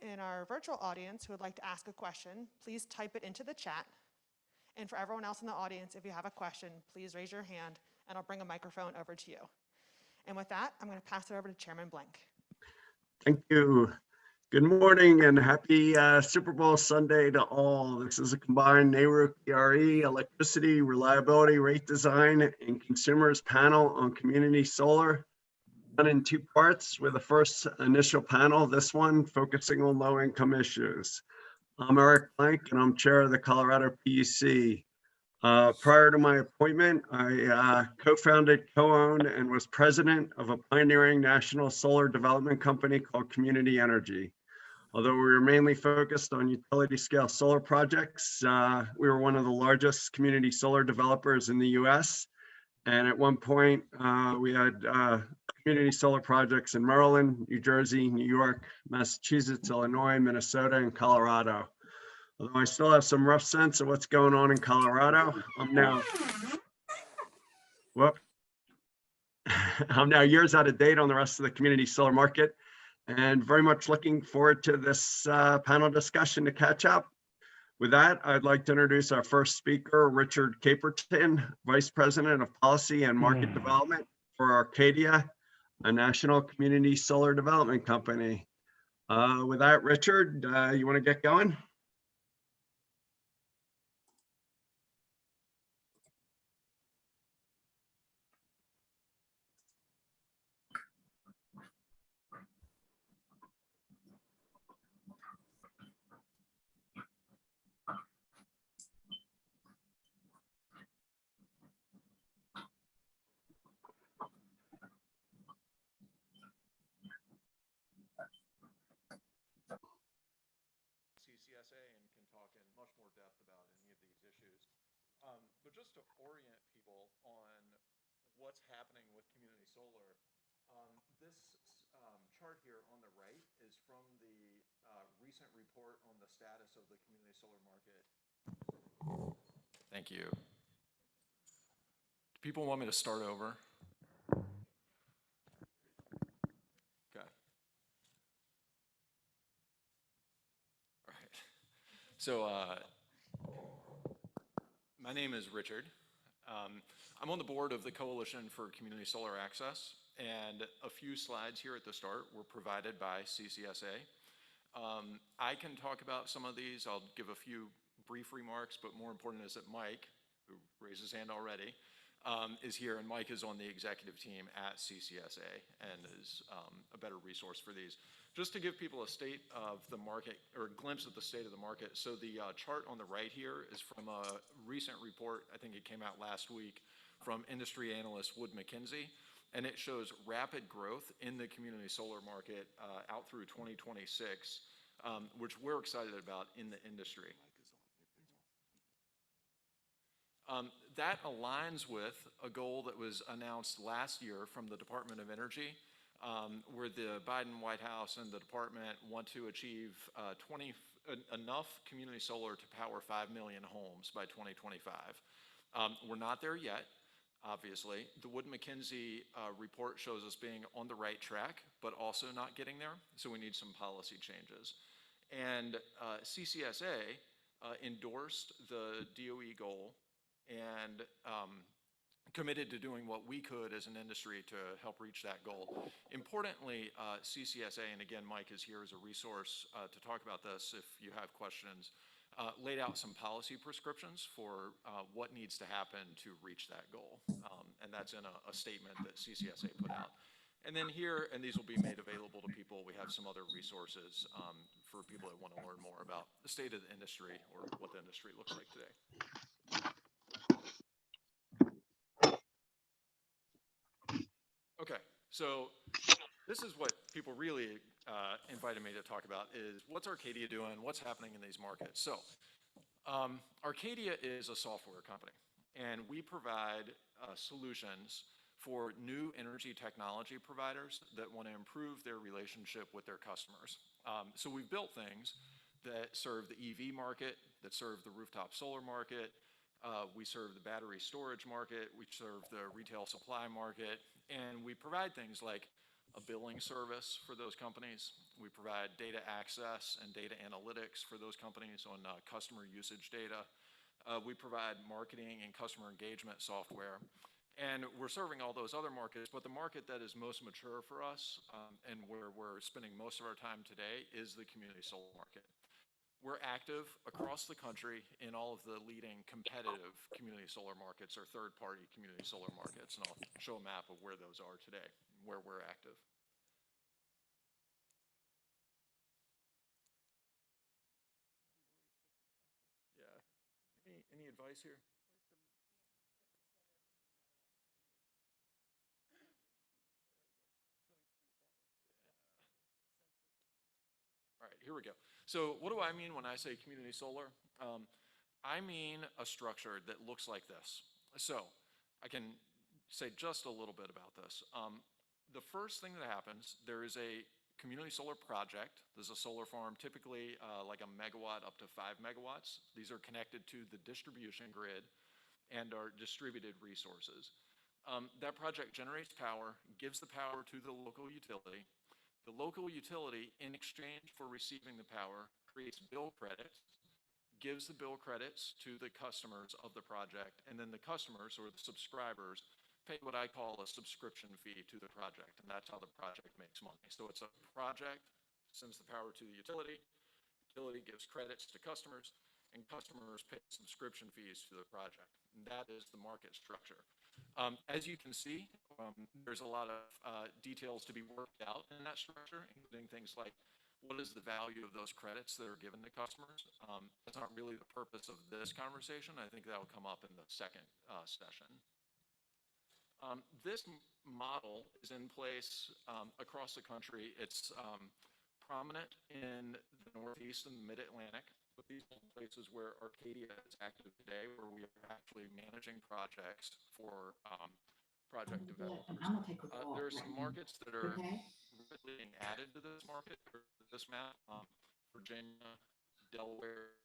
in our virtual audience who would like to ask a question, please type it into the chat. And for everyone else in the audience, if you have a question, please raise your hand and I'll bring a microphone over to you. And with that, I'm going to pass it over to Chairman Blank. Thank you. Good morning and happy Super Bowl Sunday to all. This is a combined NARUC PRE, electricity, reliability, rate design, and consumers panel on community solar. Done in two parts, with the first initial panel, this one focusing on low-income issues. I'm Eric Blank and I'm chair of the Colorado PUC. Prior to my appointment, I co-founded, co-owned, and was president of a pioneering national solar development company called Community Energy. Although we were mainly focused on utility scale solar projects, we were one of the largest community solar developers in the US. And at one point, we had community solar projects in Maryland, New Jersey, New York, Massachusetts, Illinois, Minnesota, and Colorado. Although I still have some rough sense of what's going on in Colorado, I'm now years out of date on the rest of the community solar market, and very much looking forward to this panel discussion to catch up. With that, I'd like to introduce our first speaker, Richard Caperton, Vice President of Policy and Market Development for Arcadia, a national community solar development company. With that, Richard, you want to get going? But just to orient people on what's happening with community solar, this chart here on the right is from the recent report on the status of the community solar market. Thank you. Do people want me to start over? Okay. All right. So, my name is Richard. I'm on the board of the Coalition for Community Solar Access, and a few slides here at the start were provided by CCSA. I can talk about some of these. I'll give a few brief remarks, but more important is that Mike, who raised his hand already, is here, and Mike is on the executive team at CCSA and is a better resource for these. Just to give people a state of the market, or a glimpse of the state of the market. So the chart on the right here is from a recent report, I think it came out last week, from industry analyst Wood Mackenzie, and it shows rapid growth in the community solar market out through 2026, which we're excited about in the industry. That aligns with a goal that was announced last year from the Department of Energy, where the Biden White House and the department want to achieve enough community solar to power 5 million homes by 2025. We're not there yet, obviously. The Wood Mackenzie report shows us being on the right track, but also not getting there, so we need some policy changes. And CCSA endorsed the DOE goal and committed to doing what we could as an industry to help reach that goal. Importantly, CCSA, and again, Mike is here as a resource to talk about this if you have questions, laid out some policy prescriptions for what needs to happen to reach that goal. And that's in a statement that CCSA put out. And then here, and these will be made available to people, we have some other resources for people that want to learn more about the state of the industry or what the industry looks like today. Okay, so this is what people really invited me to talk about is what's Arcadia doing, what's happening in these markets. So Arcadia is a software company, and we provide solutions for new energy technology providers that want to improve their relationship with their customers. So we've built things that serve the EV market, that serve the rooftop solar market, we serve the battery storage market, we serve the retail supply market, and we provide things like a billing service for those companies. We provide data access and data analytics for those companies on customer usage data. We provide marketing and customer engagement software. And we're serving all those other markets, but the market that is most mature for us and where we're spending most of our time today is the community solar market. We're active across the country in all of the leading competitive community solar markets or third-party community solar markets, and I'll show a map of where those are today, where we're active. Yeah. Any advice here? All right, here we go. So what do I mean when I say community solar? I mean a structure that looks like this. So I can say just a little bit about this. The first thing that happens, there is a community solar project. There's a solar farm, typically like a megawatt up to 5 megawatts. These are connected to the distribution grid and are distributed resources. That project generates power, gives the power to the local utility. The local utility, in exchange for receiving the power, creates bill credits, gives the bill credits to the customers of the project, and then the customers, or the subscribers, pay what I call a subscription fee to the project, and that's how the project makes money. So it's a project, sends the power to the utility gives credits to customers, and customers pay subscription fees to the project. And that is the market structure. As you can see, there's a lot of details to be worked out in that structure, including things like what is the value of those credits that are given to customers. That's not really the purpose of this conversation. I think that will come up in the second session. This model is in place across the country. It's prominent in the Northeast and the Mid-Atlantic, but these are places where Arcadia is active today, where we are actually managing projects for project developers. There are some markets that are rapidly being added to this market, or this map, Virginia, Delaware.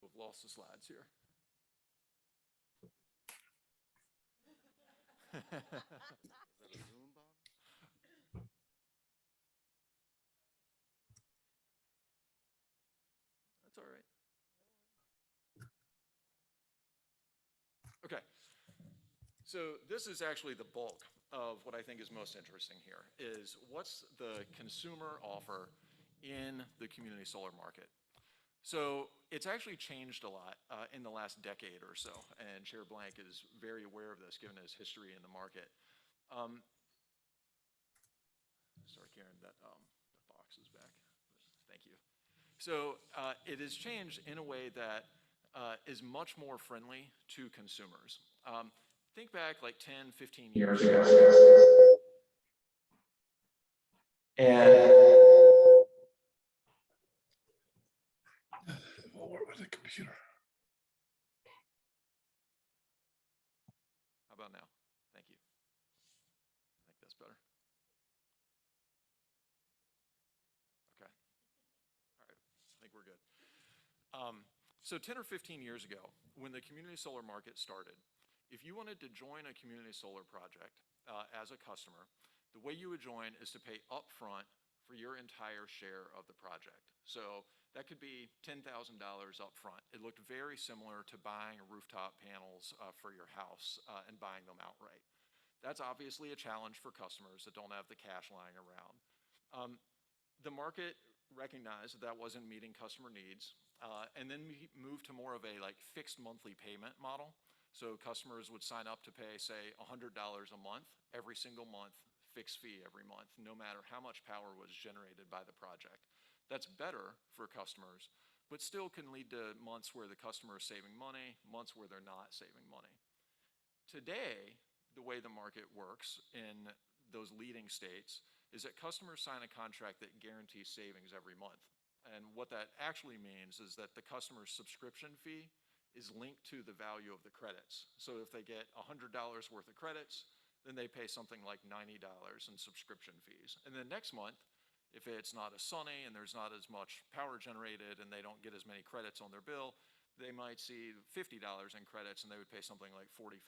We've lost the slides here. Is that a Zoom bomb? That's all right. Okay. So this is actually the bulk of what I think is most interesting here, is what's the consumer offer in the community solar market. So it's actually changed a lot in the last decade or so, and Chair Blank is very aware of this given his history in the market. Sorry, Karen, that box is back. Thank you. So it has changed in a way that is much more friendly to consumers. Think back like 10, 15 years ago. And What with the computer? how about now? Thank you. I think that's better. Okay. All right. I think we're good. So 10 or 15 years ago, when the community solar market started, if you wanted to join a community solar project as a customer, the way you would join is to pay upfront for your entire share of the project. So that could be $10,000 upfront. It looked very similar to buying rooftop panels for your house and buying them outright. That's obviously a challenge for customers that don't have the cash lying around. The market recognized that wasn't meeting customer needs, and then we moved to more of a fixed monthly payment model. So customers would sign up to pay, say, $100 a month, every single month, fixed fee every month, no matter how much power was generated by the project. That's better for customers, but still can lead to months where the customer is saving money, months where they're not saving money. Today, the way the market works in those leading states is that customers sign a contract that guarantees savings every month. And what that actually means is that the customer's subscription fee is linked to the value of the credits. So if they get $100 worth of credits, then they pay something like $90 in subscription fees. And then next month, if it's not as sunny and there's not as much power generated and they don't get as many credits on their bill, they might see $50 in credits and they would pay something like $45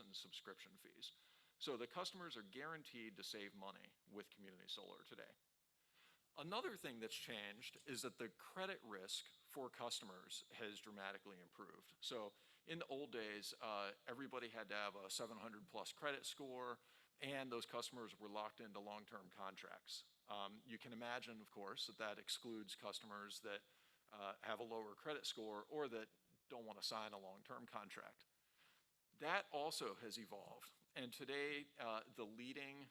in subscription fees. So the customers are guaranteed to save money with community solar today. Another thing that's changed is that the credit risk for customers has dramatically improved. So in the old days, everybody had to have a 700 plus credit score, and those customers were locked into long-term contracts. You can imagine, of course, that that excludes customers that have a lower credit score or that don't want to sign a long-term contract. That also has evolved. And today, the leading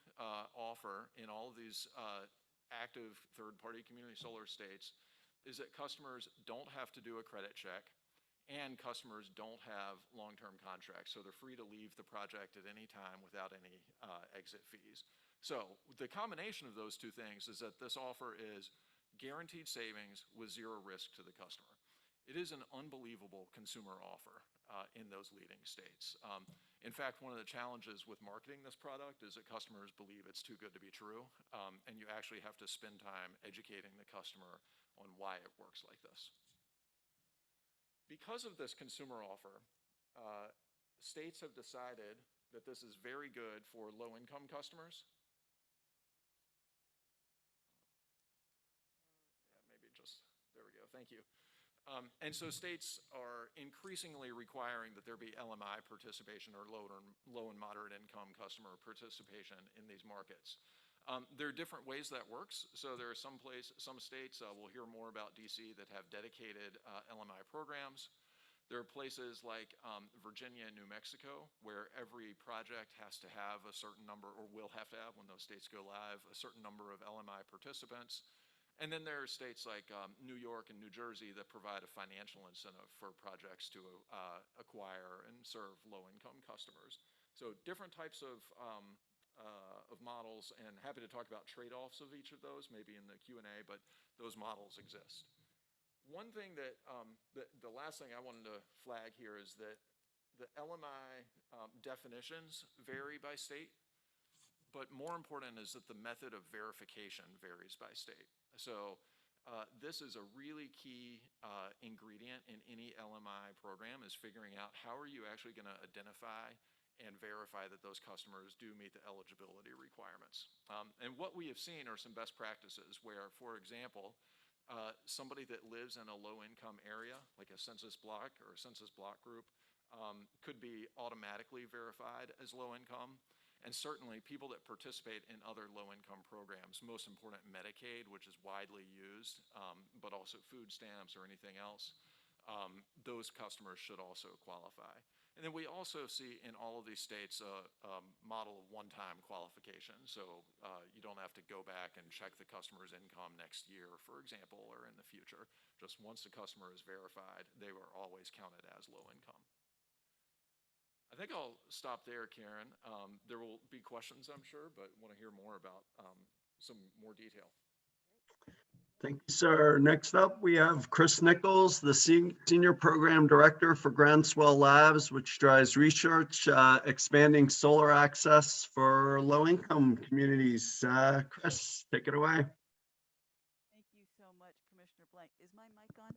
offer in all of these active third-party community solar states is that customers don't have to do a credit check and customers don't have long-term contracts. So they're free to leave the project at any time without any exit fees. So the combination of those two things is that this offer is guaranteed savings with zero risk to the customer. It is an unbelievable consumer offer in those leading states. In fact, one of the challenges with marketing this product is that customers believe it's too good to be true, and you actually have to spend time educating the customer on why it works like this. Because of this consumer offer, states have decided that this is very good for low-income customers. Yeah, maybe just, there we go, thank you. And so states are increasingly requiring that there be LMI participation or low and moderate income customer participation in these markets. There are different ways that works. So there are some states, we'll hear more about DC, that have dedicated LMI programs. There are places like Virginia and New Mexico where every project has to have a certain number, or will have to have when those states go live, a certain number of LMI participants. And then there are states like New York and New Jersey that provide a financial incentive for projects to acquire and serve low-income customers. So different types of models, and happy to talk about trade-offs of each of those, maybe in the Q&A, but those models exist. One thing that, the last thing I wanted to flag here is that the LMI definitions vary by state, but more important is that the method of verification varies by state. So this is a really key ingredient in any LMI program, is figuring out how are you actually going to identify and verify that those customers do meet the eligibility requirements. And what we have seen are some best practices where, for example, somebody that lives in a low-income area, like a census block or a census block group, could be automatically verified as low-income. And certainly people that participate in other low-income programs, most important Medicaid, which is widely used, but also food stamps or anything else, those customers should also qualify. And then we also see in all of these states a model of one-time qualification. So you don't have to go back and check the customer's income next year, for example, or in the future. Just once the customer is verified, they were always counted as low-income. I think I'll stop there, Karen. There will be questions, I'm sure, but want to hear more about some more detail. Thank you, sir. Next up, we have Chris Nichols, the Senior Program Director for Groundswell Labs, which drives research expanding solar access for low-income communities. Chris, take it away. Thank you so much, Commissioner Blank. Is my mic on?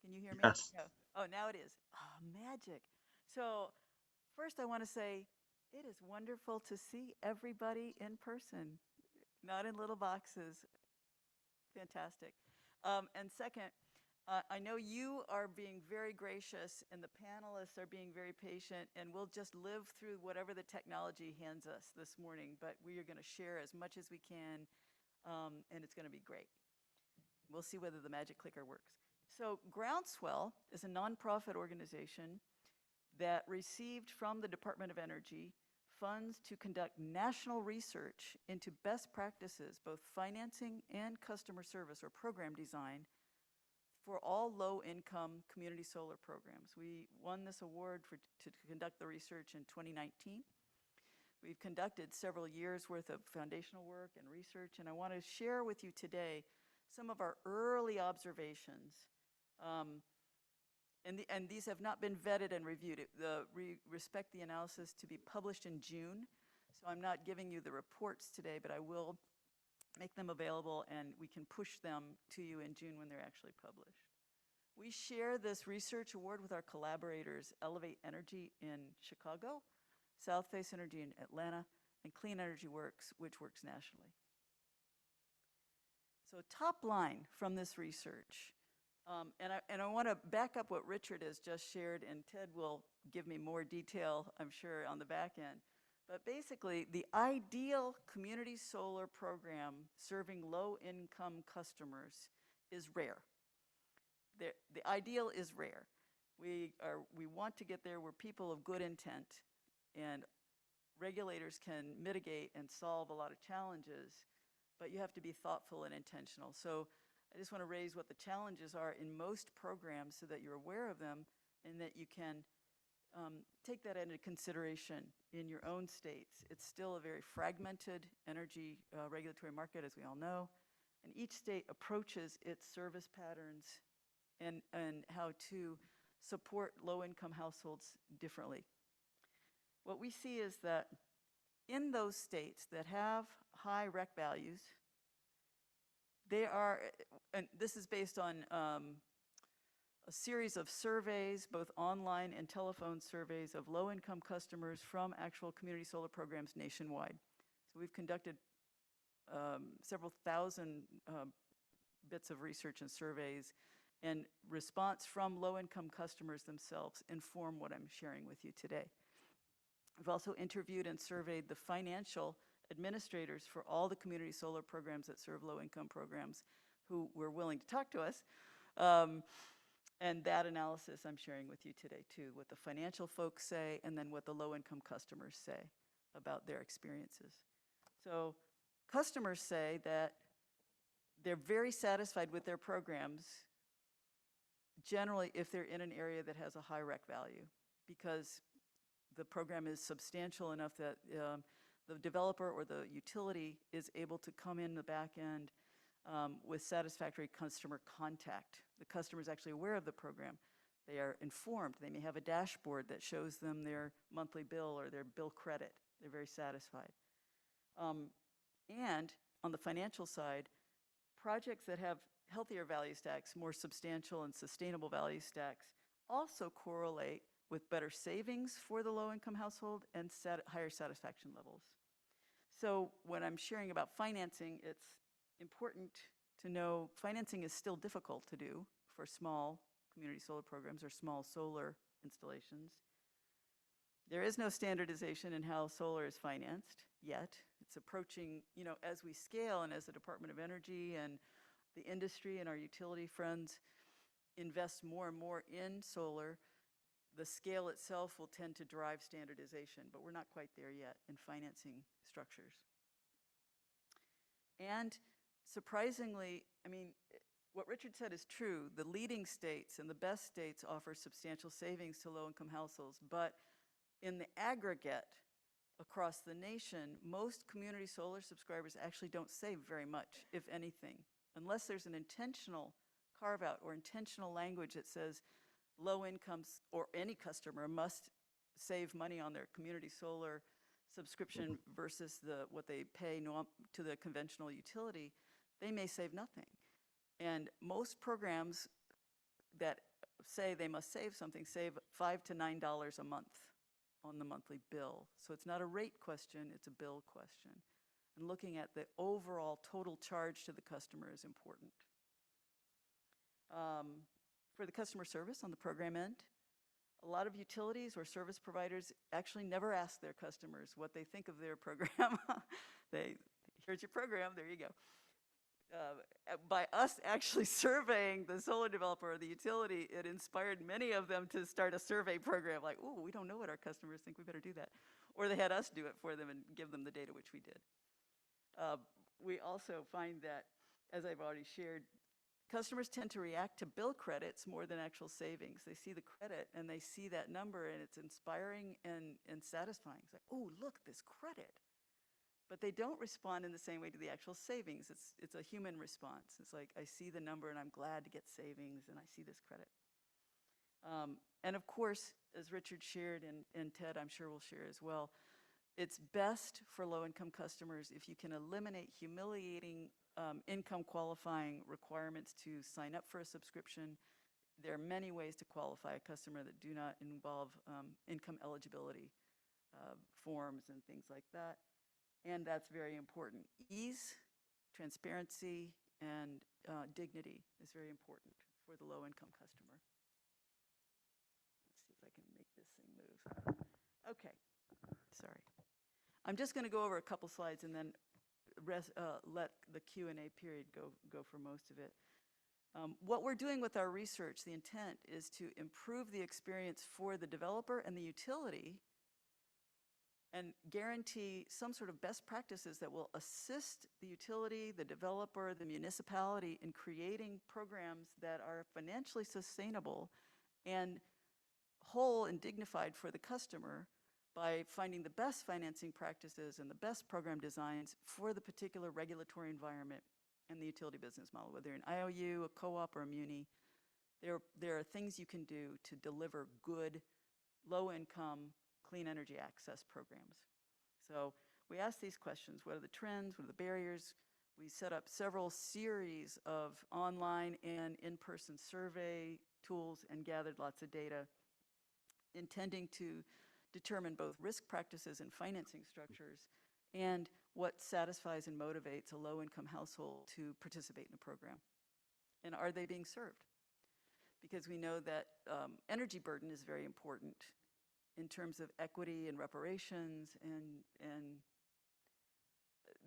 Can you hear me? Yes. No. Oh, now it is. Oh, magic. So first I want to say it is wonderful to see everybody in person, not in little boxes. Fantastic. And second, I know you are being very gracious and the panelists are being very patient, and we'll just live through whatever the technology hands us this morning, but we are going to share as much as we can, and it's going to be great. We'll see whether the magic clicker works. So Groundswell is a nonprofit organization that received from the Department of Energy funds to conduct national research into best practices, both financing and customer service or program design, for all low-income community solar programs. We won this award to conduct the research in 2019. We've conducted several years' worth of foundational work and research, and I want to share with you today some of our early observations. And these have not been vetted and reviewed. We expect the analysis to be published in June, so I'm not giving you the reports today, but I will make them available and we can push them to you in June when they're actually published. We share this research award with our collaborators, Elevate Energy in Chicago, South Face Energy in Atlanta, and Clean Energy Works, which works nationally. So top line from this research, and I want to back up what Richard has just shared, and Ted will give me more detail, I'm sure, on the back end. But basically, the ideal community solar program serving low-income customers is rare. The ideal is rare. We want to get there where people of good intent and regulators can mitigate and solve a lot of challenges, but you have to be thoughtful and intentional. So I just want to raise what the challenges are in most programs so that you're aware of them and that you can take that into consideration in your own states. It's still a very fragmented energy regulatory market, as we all know, and each state approaches its service patterns and how to support low-income households differently. What we see is that in those states that have high rec values, they are, and this is based on a series of surveys, both online and telephone surveys of low-income customers from actual community solar programs nationwide. So we've conducted several thousand bits of research and surveys, and response from low-income customers themselves inform what I'm sharing with you today. We've also interviewed and surveyed the financial administrators for all the community solar programs that serve low-income programs who were willing to talk to us. And that analysis I'm sharing with you today too, what the financial folks say and then what the low-income customers say about their experiences. So customers say that they're very satisfied with their programs, generally if they're in an area that has a high rec value, because the program is substantial enough that the developer or the utility is able to come in the back end with satisfactory customer contact. The customer is actually aware of the program. They are informed. They may have a dashboard that shows them their monthly bill or their bill credit. They're very satisfied. And on the financial side, projects that have healthier value stacks, more substantial and sustainable value stacks, also correlate with better savings for the low-income household and higher satisfaction levels. So when I'm sharing about financing, it's important to know financing is still difficult to do for small community solar programs or small solar installations. There is no standardization in how solar is financed yet. It's approaching, as we scale and as the Department of Energy and the industry and our utility friends invest more and more in solar, the scale itself will tend to drive standardization, but we're not quite there yet in financing structures. And surprisingly, what Richard said is true. The leading states and the best states offer substantial savings to low-income households, but in the aggregate across the nation, most community solar subscribers actually don't save very much, if anything, unless there's an intentional carve-out or intentional language that says low incomes or any customer must save money on their community solar subscription versus what they pay to the conventional utility. They may save nothing. And most programs that say they must save something save $5 to $9 a month on the monthly bill. So it's not a rate question, it's a bill question. And looking at the overall total charge to the customer is important. For the customer service on the program end, a lot of utilities or service providers actually never ask their customers what they think of their program. Here's your program, there you go. By us actually surveying the solar developer or the utility, it inspired many of them to start a survey program like, oh, we don't know what our customers think, we better do that. Or they had us do it for them and give them the data, which we did. We also find that, as I've already shared, Customers tend to react to bill credits more than actual savings. They see the credit and they see that number, and it's inspiring and satisfying. It's like, oh, look, this credit. But they don't respond in the same way to the actual savings. It's a human response. It's like, I see the number and I'm glad to get savings, and I see this credit. And of course, as Richard shared, and Ted I'm sure will share as well, it's best for low-income customers if you can eliminate humiliating income qualifying requirements to sign up for a subscription. There are many ways to qualify a customer that do not involve income eligibility forms and things like that. And that's very important. Ease, transparency, and dignity is very important for the low-income customer. Let's see if I can make this thing move. Okay, sorry. I'm just going to go over a couple slides and then let the Q&A period go for most of it. What we're doing with our research, the intent is to improve the experience for the developer and the utility and guarantee some sort of best practices that will assist the utility, the developer, the municipality in creating programs that are financially sustainable and whole and dignified for the customer by finding the best financing practices and the best program designs for the particular regulatory environment and the utility business model, whether you're an IOU, a co-op, or a muni. There are things you can do to deliver good, low-income, clean energy access programs. So we ask these questions: what are the trends? What are the barriers? We set up several series of online and in-person survey tools and gathered lots of data, intending to determine both risk practices and financing structures and what satisfies and motivates a low-income household to participate in a program. And are they being served? Because we know that energy burden is very important in terms of equity and reparations, and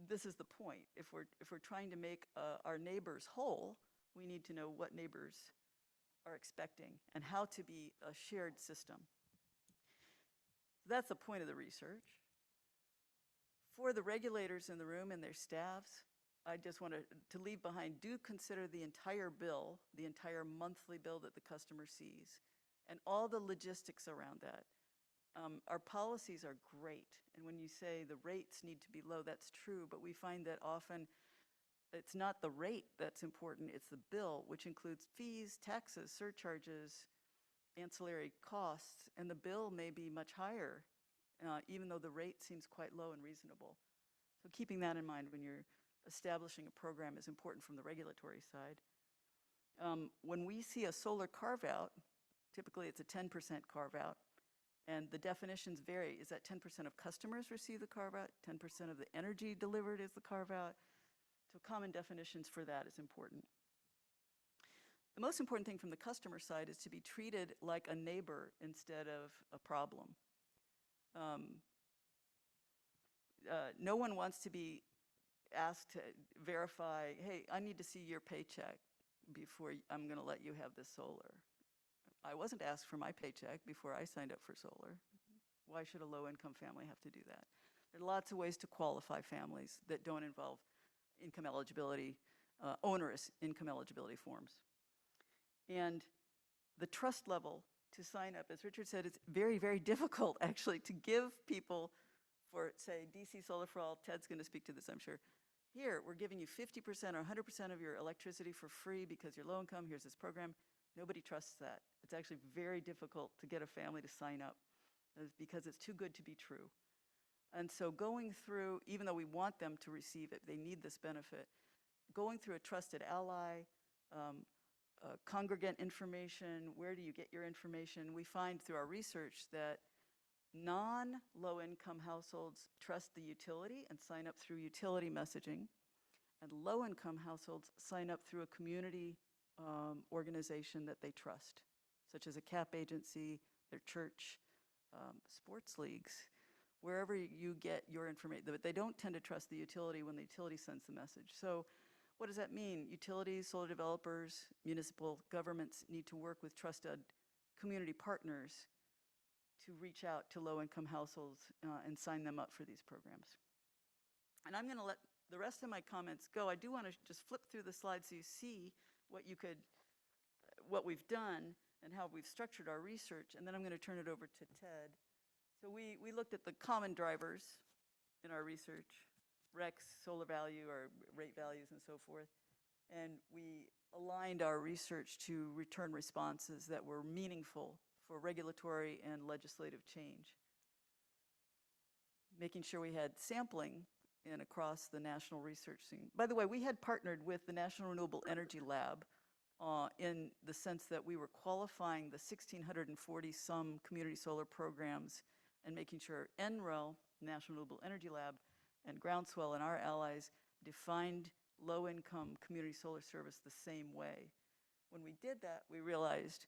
this is the point. If we're trying to make our neighbors whole, we need to know what neighbors are expecting and how to be a shared system. That's the point of the research. For the regulators in the room and their staffs, I just want to leave behind, do consider the entire bill, the entire monthly bill that the customer sees, and all the logistics around that. Our policies are great, and when you say the rates need to be low, that's true, but we find that often it's not the rate that's important, it's the bill, which includes fees, taxes, surcharges, ancillary costs, and the bill may be much higher, even though the rate seems quite low and reasonable. So keeping that in mind when you're establishing a program is important from the regulatory side. When we see a solar carve-out, typically it's a 10% carve-out, and the definitions vary. Is that 10% of customers receive the carve-out? 10% of the energy delivered is the carve-out? So common definitions for that is important. The most important thing from the customer side is to be treated like a neighbor instead of a problem. No one wants to be asked to verify, hey, I need to see your paycheck before I'm going to let you have this solar. I wasn't asked for my paycheck before I signed up for solar. Why should a low-income family have to do that? There are lots of ways to qualify families that don't involve income eligibility, onerous income eligibility forms. And the trust level to sign up, as Richard said, it's very, very difficult actually to give people for, say, DC Solar for All. Ted's going to speak to this, I'm sure. Here, we're giving you 50% or 100% of your electricity for free because you're low income. Here's this program. Nobody trusts that. It's actually very difficult to get a family to sign up because it's too good to be true. And so going through, even though we want them to receive it, they need this benefit, going through a trusted ally, congregant information, where do you get your information? We find through our research that non-low-income households trust the utility and sign up through utility messaging, and low-income households sign up through a community organization that they trust, such as a CAP agency, their church, sports leagues, wherever you get your information. But they don't tend to trust the utility when the utility sends the message. So what does that mean? Utilities, solar developers, municipal governments need to work with trusted community partners to reach out to low-income households and sign them up for these programs. And I'm going to let the rest of my comments go. I do want to just flip through the slides so you see what we've done and how we've structured our research, and then I'm going to turn it over to Ted. So we looked at the common drivers in our research, RECs, solar value, or rate values, and so forth, and we aligned our research to return responses that were meaningful for regulatory and legislative change, making sure we had sampling in across the national research scene. By the way, we had partnered with the National Renewable Energy Lab in the sense that we were qualifying the 1,640 some community solar programs and making sure NREL, National Renewable Energy Lab, and Groundswell and our allies defined low-income community solar service the same way. When we did that, we realized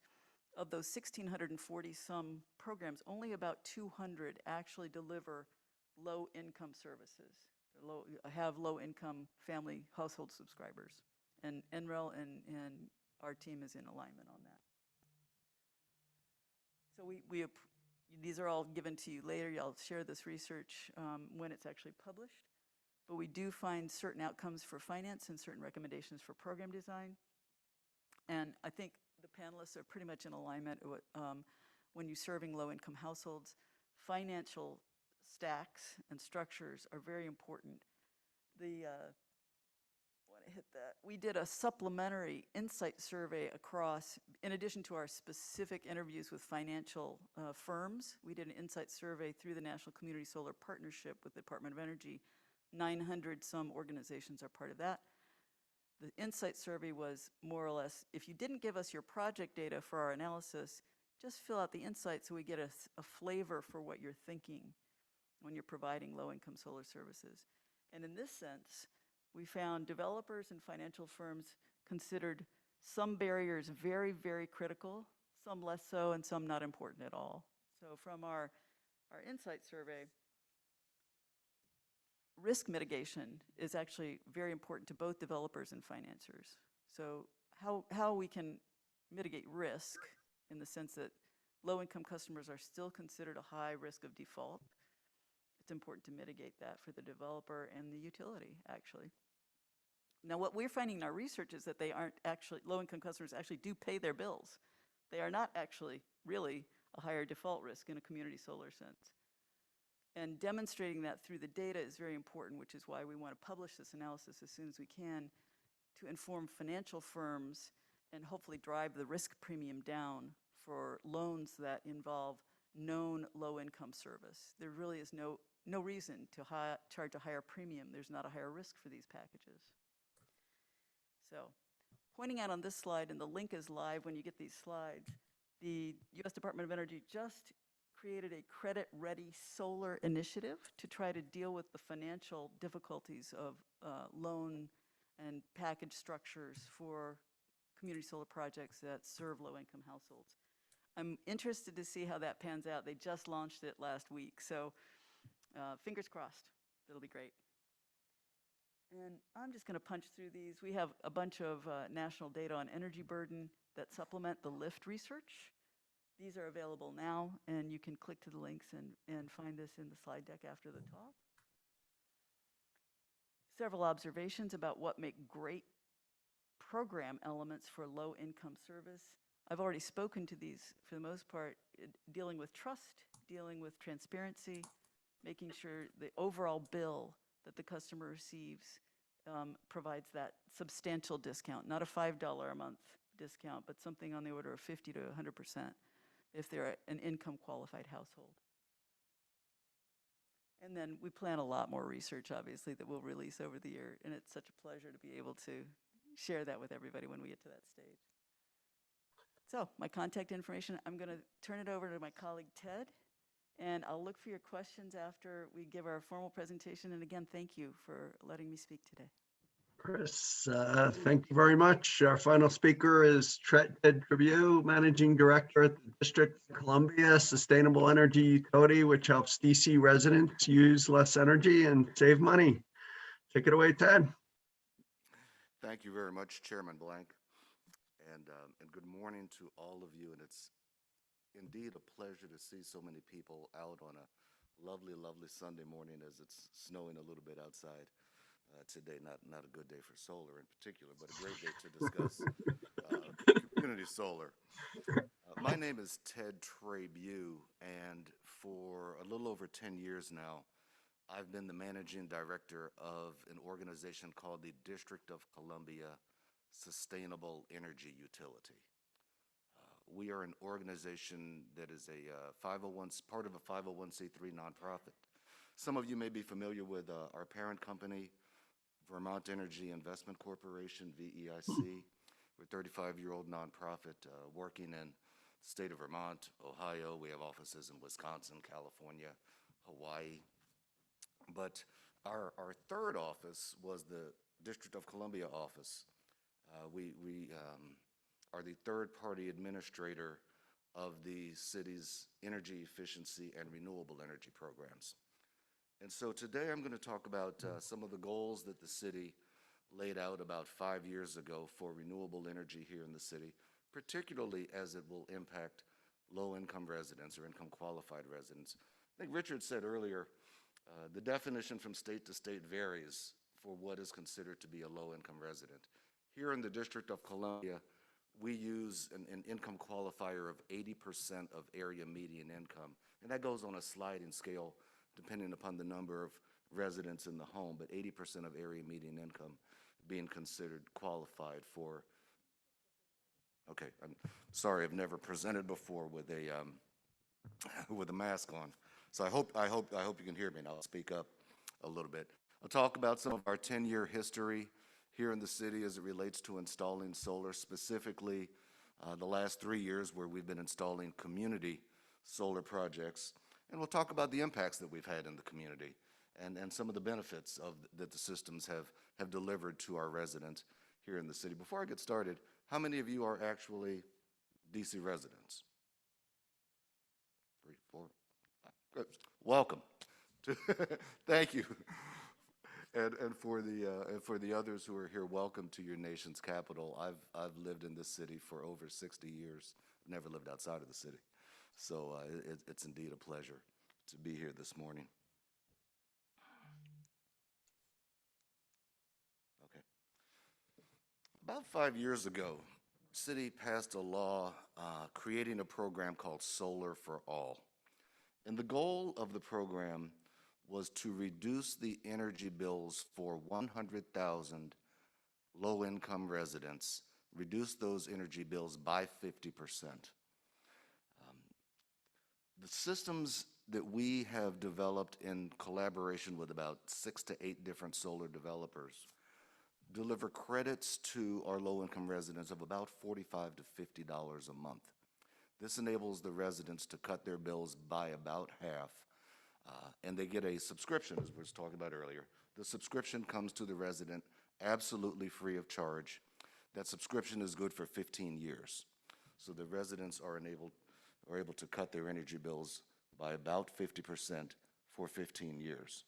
of those 1,640 some programs, only about 200 actually deliver low-income services, have low-income family household subscribers. And NREL and our team is in alignment on that. So these are all given to you later. I'll share this research when it's actually published. But we do find certain outcomes for finance and certain recommendations for program design. And I think the panelists are pretty much in alignment with, when you're serving low-income households. Financial stacks and structures are very important. We did a supplementary insight survey across, in addition to our specific interviews with financial firms, we did an insight survey through the National Community Solar Partnership with the Department of Energy. 900 some organizations are part of that. The insight survey was more or less, if you didn't give us your project data for our analysis, just fill out the insight so we get a flavor for what you're thinking when you're providing low-income solar services. And in this sense, we found developers and financial firms considered some barriers very, very critical, some less so, and some not important at all. So from our insight survey, risk mitigation is actually very important to both developers and financiers. So how we can mitigate risk in the sense that low-income customers are still considered a high risk of default. It's important to mitigate that for the developer and the utility, actually. Now, what we're finding in our research is that they aren't actually, low-income customers actually do pay their bills. They are not actually really a higher default risk in a community solar sense. And demonstrating that through the data is very important, which is why we want to publish this analysis as soon as we can to inform financial firms and hopefully drive the risk premium down for loans that involve known low-income service. There really is no reason to charge a higher premium. There's not a higher risk for these packages. So, pointing out on this slide, and the link is live when you get these slides, the U.S. Department of Energy just created a credit-ready solar initiative to try to deal with the financial difficulties of loan and package structures for community solar projects that serve low-income households. I'm interested to see how that pans out. They just launched it last week, so fingers crossed, it'll be great. And I'm just gonna punch through these. We have a bunch of national data on energy burden that supplement the LIFT research. These are available now, and you can click to the links and find this in the slide deck after the talk. Several observations about what make great program elements for low-income service. I've already spoken to these for the most part, dealing with trust, dealing with transparency, making sure the overall bill that the customer receives provides that substantial discount, not a $5 a month discount, but something on the order of 50 to 100% if they're an income qualified household. And then we plan a lot more research, obviously, that we'll release over the year, and it's such a pleasure to be able to share that with everybody when we get to that stage. So my contact information, I'm gonna turn it over to my colleague Ted, and I'll look for your questions after we give our formal presentation. And again, thank you for letting me speak today. Chris, thank you very much. Our final speaker is Ted Tribune, Managing Director at the District of Columbia Sustainable Energy Utility, which helps DC residents use less energy and save money. Take it away, Ted. Thank you very much, Chairman Blank. And good morning to all of you. And it's indeed a pleasure to see so many people out on a lovely, lovely Sunday morning as it's snowing a little bit outside today. Not a good day for solar in particular, but a great day to discuss solar. My name is Ted Trabue, and for a little over 10 years now, I've been the managing director of an organization called the District of Columbia Sustainable Energy Utility. We are an organization that is a 501, part of a 501c3 nonprofit. Some of you may be familiar with our parent company, Vermont Energy Investment Corporation, VEIC. We're a 35-year-old nonprofit working in the state of Vermont, Ohio. We have offices in Wisconsin, California, Hawaii. But our third office was the District of Columbia office. We are the third-party administrator of the city's energy efficiency and renewable energy programs. And so today I'm going to talk about some of the goals that the city laid out about 5 years ago for renewable energy here in the city, particularly as it will impact low-income residents or income-qualified residents. I think Richard said earlier, the definition from state to state varies for what is considered to be a low-income resident. Here in the District of Columbia, we use an income qualifier of 80% of area median income, and that goes on a sliding scale depending upon the number of residents in the home, but 80% of area median income being considered qualified for. Okay, I'm sorry, I've never presented before with a with a mask on, so I hope you can hear me, and I'll speak up a little bit. I'll talk about some of our 10-year history here in the city as it relates to installing solar, specifically the last 3 years where we've been installing community solar projects. And we'll talk about the impacts that we've had in the community and some of the benefits that the systems have delivered to our residents here in the city. Before I get started, how many of you are actually DC residents? 3, 4, 5. Good. Welcome. Thank you. And for the others who are here, welcome to your nation's capital. I've lived in this city for over 60 years. Never lived outside of the city. So it's indeed a pleasure to be here this morning. Okay. About 5 years ago, the city passed a law creating a program called Solar for All. And the goal of the program was to reduce the energy bills for 100,000 low-income residents, reduce those energy bills by 50%. The systems that we have developed in collaboration with about 6 to 8 different solar developers deliver credits to our low-income residents of about $45 to $50 a month. This enables the residents to cut their bills by about half, and they get a subscription, as we were talking about earlier. The subscription comes to the resident absolutely free of charge. That subscription is good for 15 years. So the residents are able to cut their energy bills by about 50% for 15 years.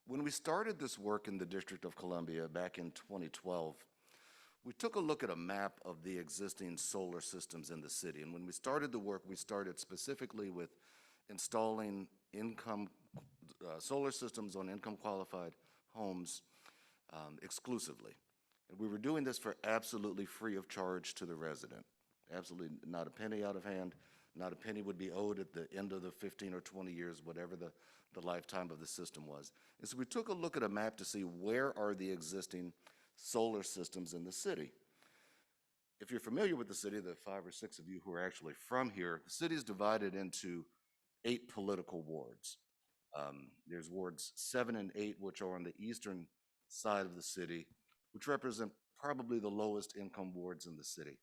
When we started this work in the District of Columbia back in 2012, we took a look at a map of the existing solar systems in the city. And when we started the work, we started specifically with installing solar systems on income-qualified homes exclusively. And we were doing this for absolutely free of charge to the resident. Absolutely not a penny out of hand, not a penny would be owed at the end of the 15 or 20 years, whatever the lifetime of the system was. And so we took a look at a map to see where are the existing solar systems in the city. If you're familiar with the city, the 5 or 6 of you who are actually from here, the city is divided into 8 political wards. There's wards 7 and 8, which are on the eastern side of the city, which represent probably the lowest income wards in the city.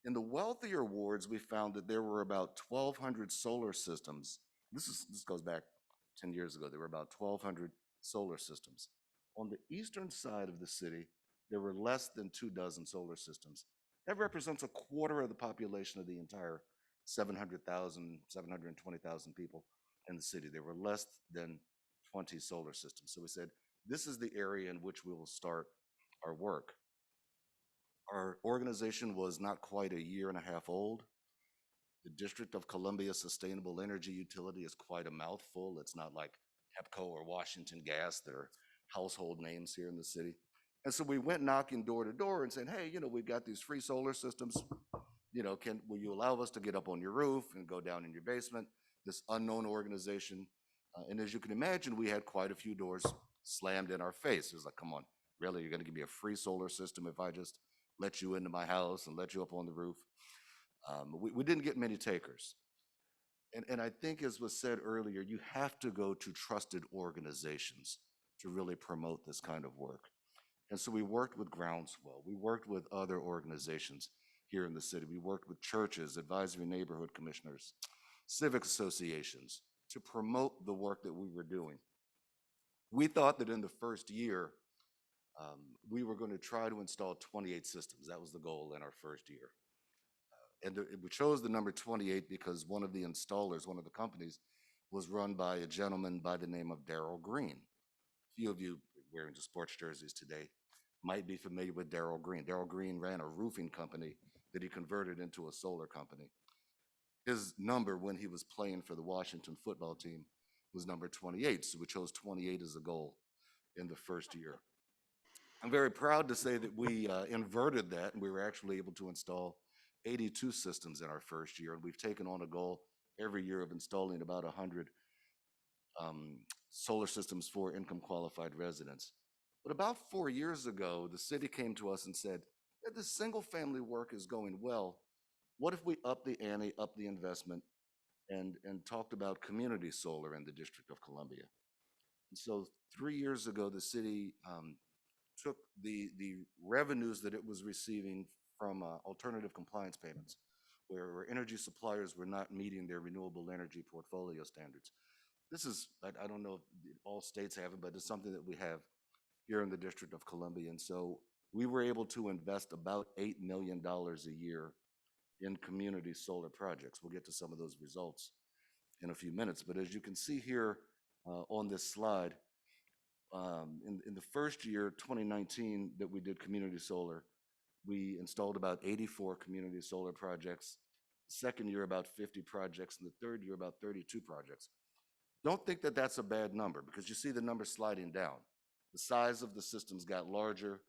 In the wealthier wards, we found that there were about 1,200 solar systems. This goes back 10 years ago. There were about 1,200 solar systems. On the eastern side of the city, there were less than 2 dozen solar systems. That represents a quarter of the population of the entire 700,000, 720,000 people in the city. There were less than 20 solar systems. So we said, this is the area in which we will start our work. Our organization was not quite a year and a half old. The District of Columbia Sustainable Energy Utility is quite a mouthful. It's not like HEPCO or Washington Gas that are household names here in the city. And so we went knocking door to door and saying, hey, we've got these free solar systems. Will you allow us to get up on your roof and go down in your basement? This unknown organization. And as you can imagine, we had quite a few doors slammed in our face. It was like, come on, really? You're going to give me a free solar system if I just let you into my house and let you up on the roof? We didn't get many takers. And I think, as was said earlier, you have to go to trusted organizations to really promote this kind of work. And so we worked with Groundswell. We worked with other organizations here in the city. We worked with churches, advisory neighborhood commissioners, civic associations to promote the work that we were doing. We thought that in the first year, we were going to try to install 28 systems. That was the goal in our first year. And we chose the number 28 because one of the installers, one of the companies, was run by a gentleman by the name of Darrell Green. A few of you wearing the sports jerseys today might be familiar with Darrell Green. Darrell Green ran a roofing company that he converted into a solar company. His number when he was playing for the Washington football team was number 28, so we chose 28 as a goal in the first year. I'm very proud to say that we inverted that, and we were actually able to install 82 systems in our first year, and we've taken on a goal every year of installing about 100 solar systems for income qualified residents. But about 4 years ago, the city came to us and said, yeah, this single family work is going well. What if we up the ante, up the investment, and talked about community solar in the District of Columbia? And so 3 years ago, the city took the revenues that it was receiving from alternative compliance payments, where energy suppliers were not meeting their renewable energy portfolio standards. This is, I don't know if all states have it, but it's something that we have here in the District of Columbia. And so we were able to invest about $8 million a year in community solar projects. We'll get to some of those results in a few minutes. But as you can see here on this slide, in the first year, 2019, that we did community solar, we installed about 84 community solar projects. The second year, about 50 projects, and the third year, about 32 projects. Don't think that that's a bad number, because you see the number sliding down. The size of the systems got larger,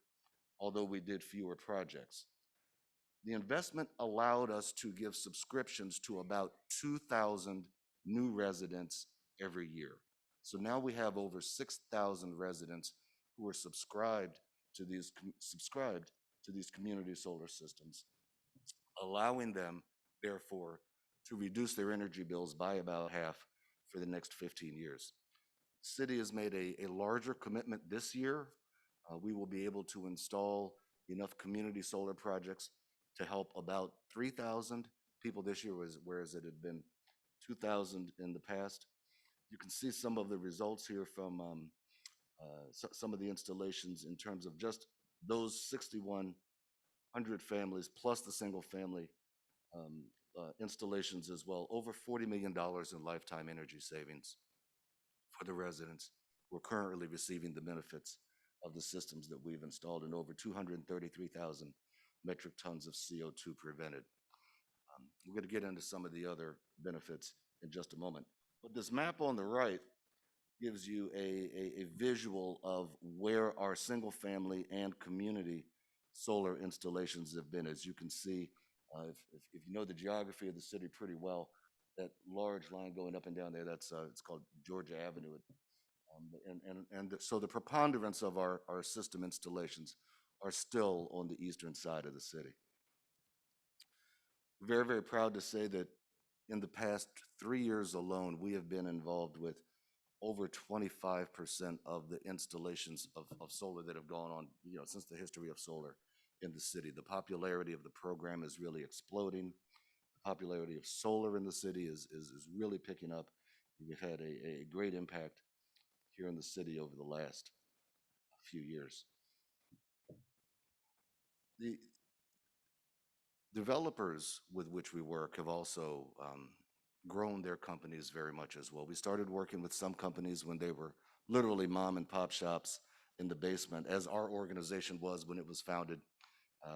although we did fewer projects. The investment allowed us to give subscriptions to about 2,000 new residents every year. So now we have over 6,000 residents who are subscribed to these community solar systems, allowing them, therefore, to reduce their energy bills by about half for the next 15 years. The city has made a larger commitment this year. We will be able to install enough community solar projects to help about 3,000 people this year, whereas it had been 2,000 in the past. You can see some of the results here from some of the installations in terms of just those 6,100 families plus the single family installations as well. Over $40 million in lifetime energy savings for the residents who are currently receiving the benefits of the systems that we've installed, and over 233,000 metric tons of CO2 prevented. We're going to get into some of the other benefits in just a moment. But this map on the right gives you a visual of where our single family and community solar installations have been. As you can see, if you know the geography of the city pretty well, that large line going up and down there, that's it's called Georgia Avenue. So the preponderance of our system installations are still on the eastern side of the city. Very, very proud to say that in the past 3 years alone, we have been involved with over 25% of the installations of solar that have gone on, since the history of solar in the city. The popularity of the program is really exploding. The popularity of solar in the city is really picking up. We've had a great impact here in the city over the last few years. The developers with which we work have also grown their companies very much as well. We started working with some companies when they were literally mom and pop shops in the basement, as our organization was when it was founded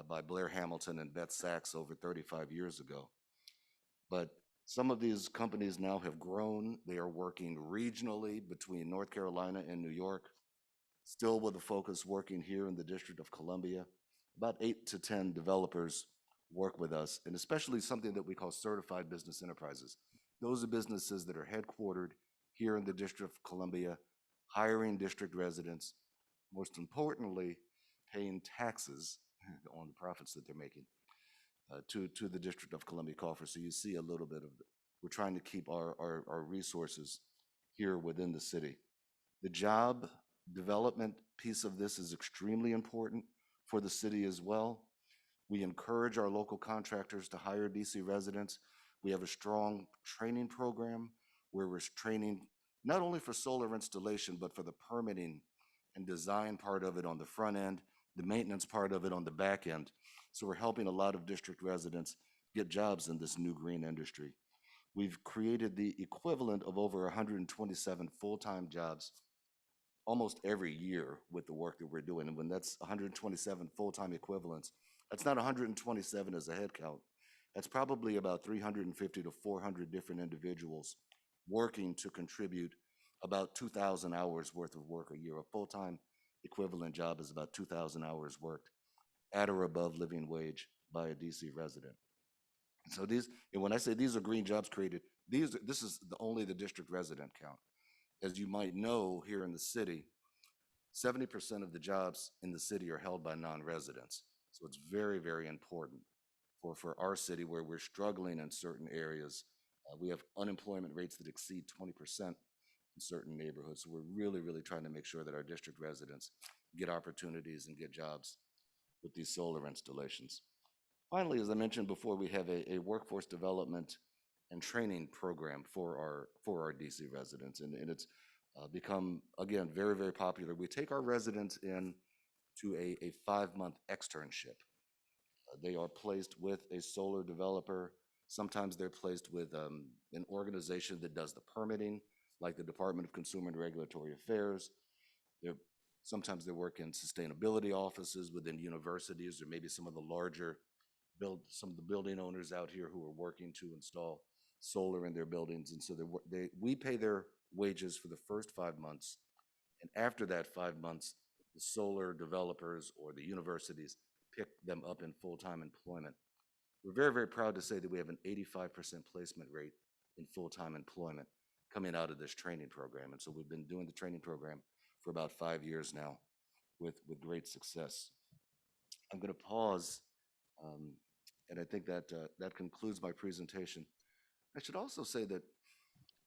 by Blair Hamilton and Beth Sachs over 35 years ago. But some of these companies now have grown. They are working regionally between North Carolina and New York. still with a focus working here in the District of Columbia. About 8 to 10 developers work with us, and especially something that we call certified business enterprises. Those are businesses that are headquartered here in the District of Columbia, hiring district residents, most importantly, paying taxes on the profits that they're making to the District of Columbia coffers. So you see a little bit of, we're trying to keep our resources here within the city. The job development piece of this is extremely important for the city as well. We encourage our local contractors to hire DC residents. We have a strong training program where we're training not only for solar installation, but for the permitting and design part of it on the front end, the maintenance part of it on the back end. So we're helping a lot of district residents get jobs in this new green industry. We've created the equivalent of over 127 full-time jobs almost every year with the work that we're doing. And when that's 127 full-time equivalents, that's not 127 as a head count. That's probably about 350 to 400 different individuals working to contribute about 2,000 hours worth of work a year. A full-time equivalent job is about 2,000 hours worked at or above living wage by a DC resident. So these, and when I say these are green jobs created, this is only the district resident count. As you might know, here in the city, 70% of the jobs in the city are held by non-residents. So it's very, very important for our city where we're struggling in certain areas. We have unemployment rates that exceed 20% in certain neighborhoods. So we're really, really trying to make sure that our district residents get opportunities and get jobs with these solar installations. Finally, as I mentioned before, we have a workforce development and training program for our DC residents, and it's become, again, very, very popular. We take our residents in to a 5-month externship. They are placed with a solar developer. Sometimes they're placed with an organization that does the permitting, like the Department of Consumer and Regulatory Affairs. Sometimes they work in sustainability offices within universities, or maybe some of the larger some of the building owners out here who are working to install solar in their buildings. And so we pay their wages for the first 5 months. And after that 5 months, the solar developers or the universities pick them up in full-time employment. We're very, very proud to say that we have an 85% placement rate in full-time employment coming out of this training program. And so we've been doing the training program for about 5 years now with great success. I'm going to pause, and I think that that concludes my presentation. I should also say that,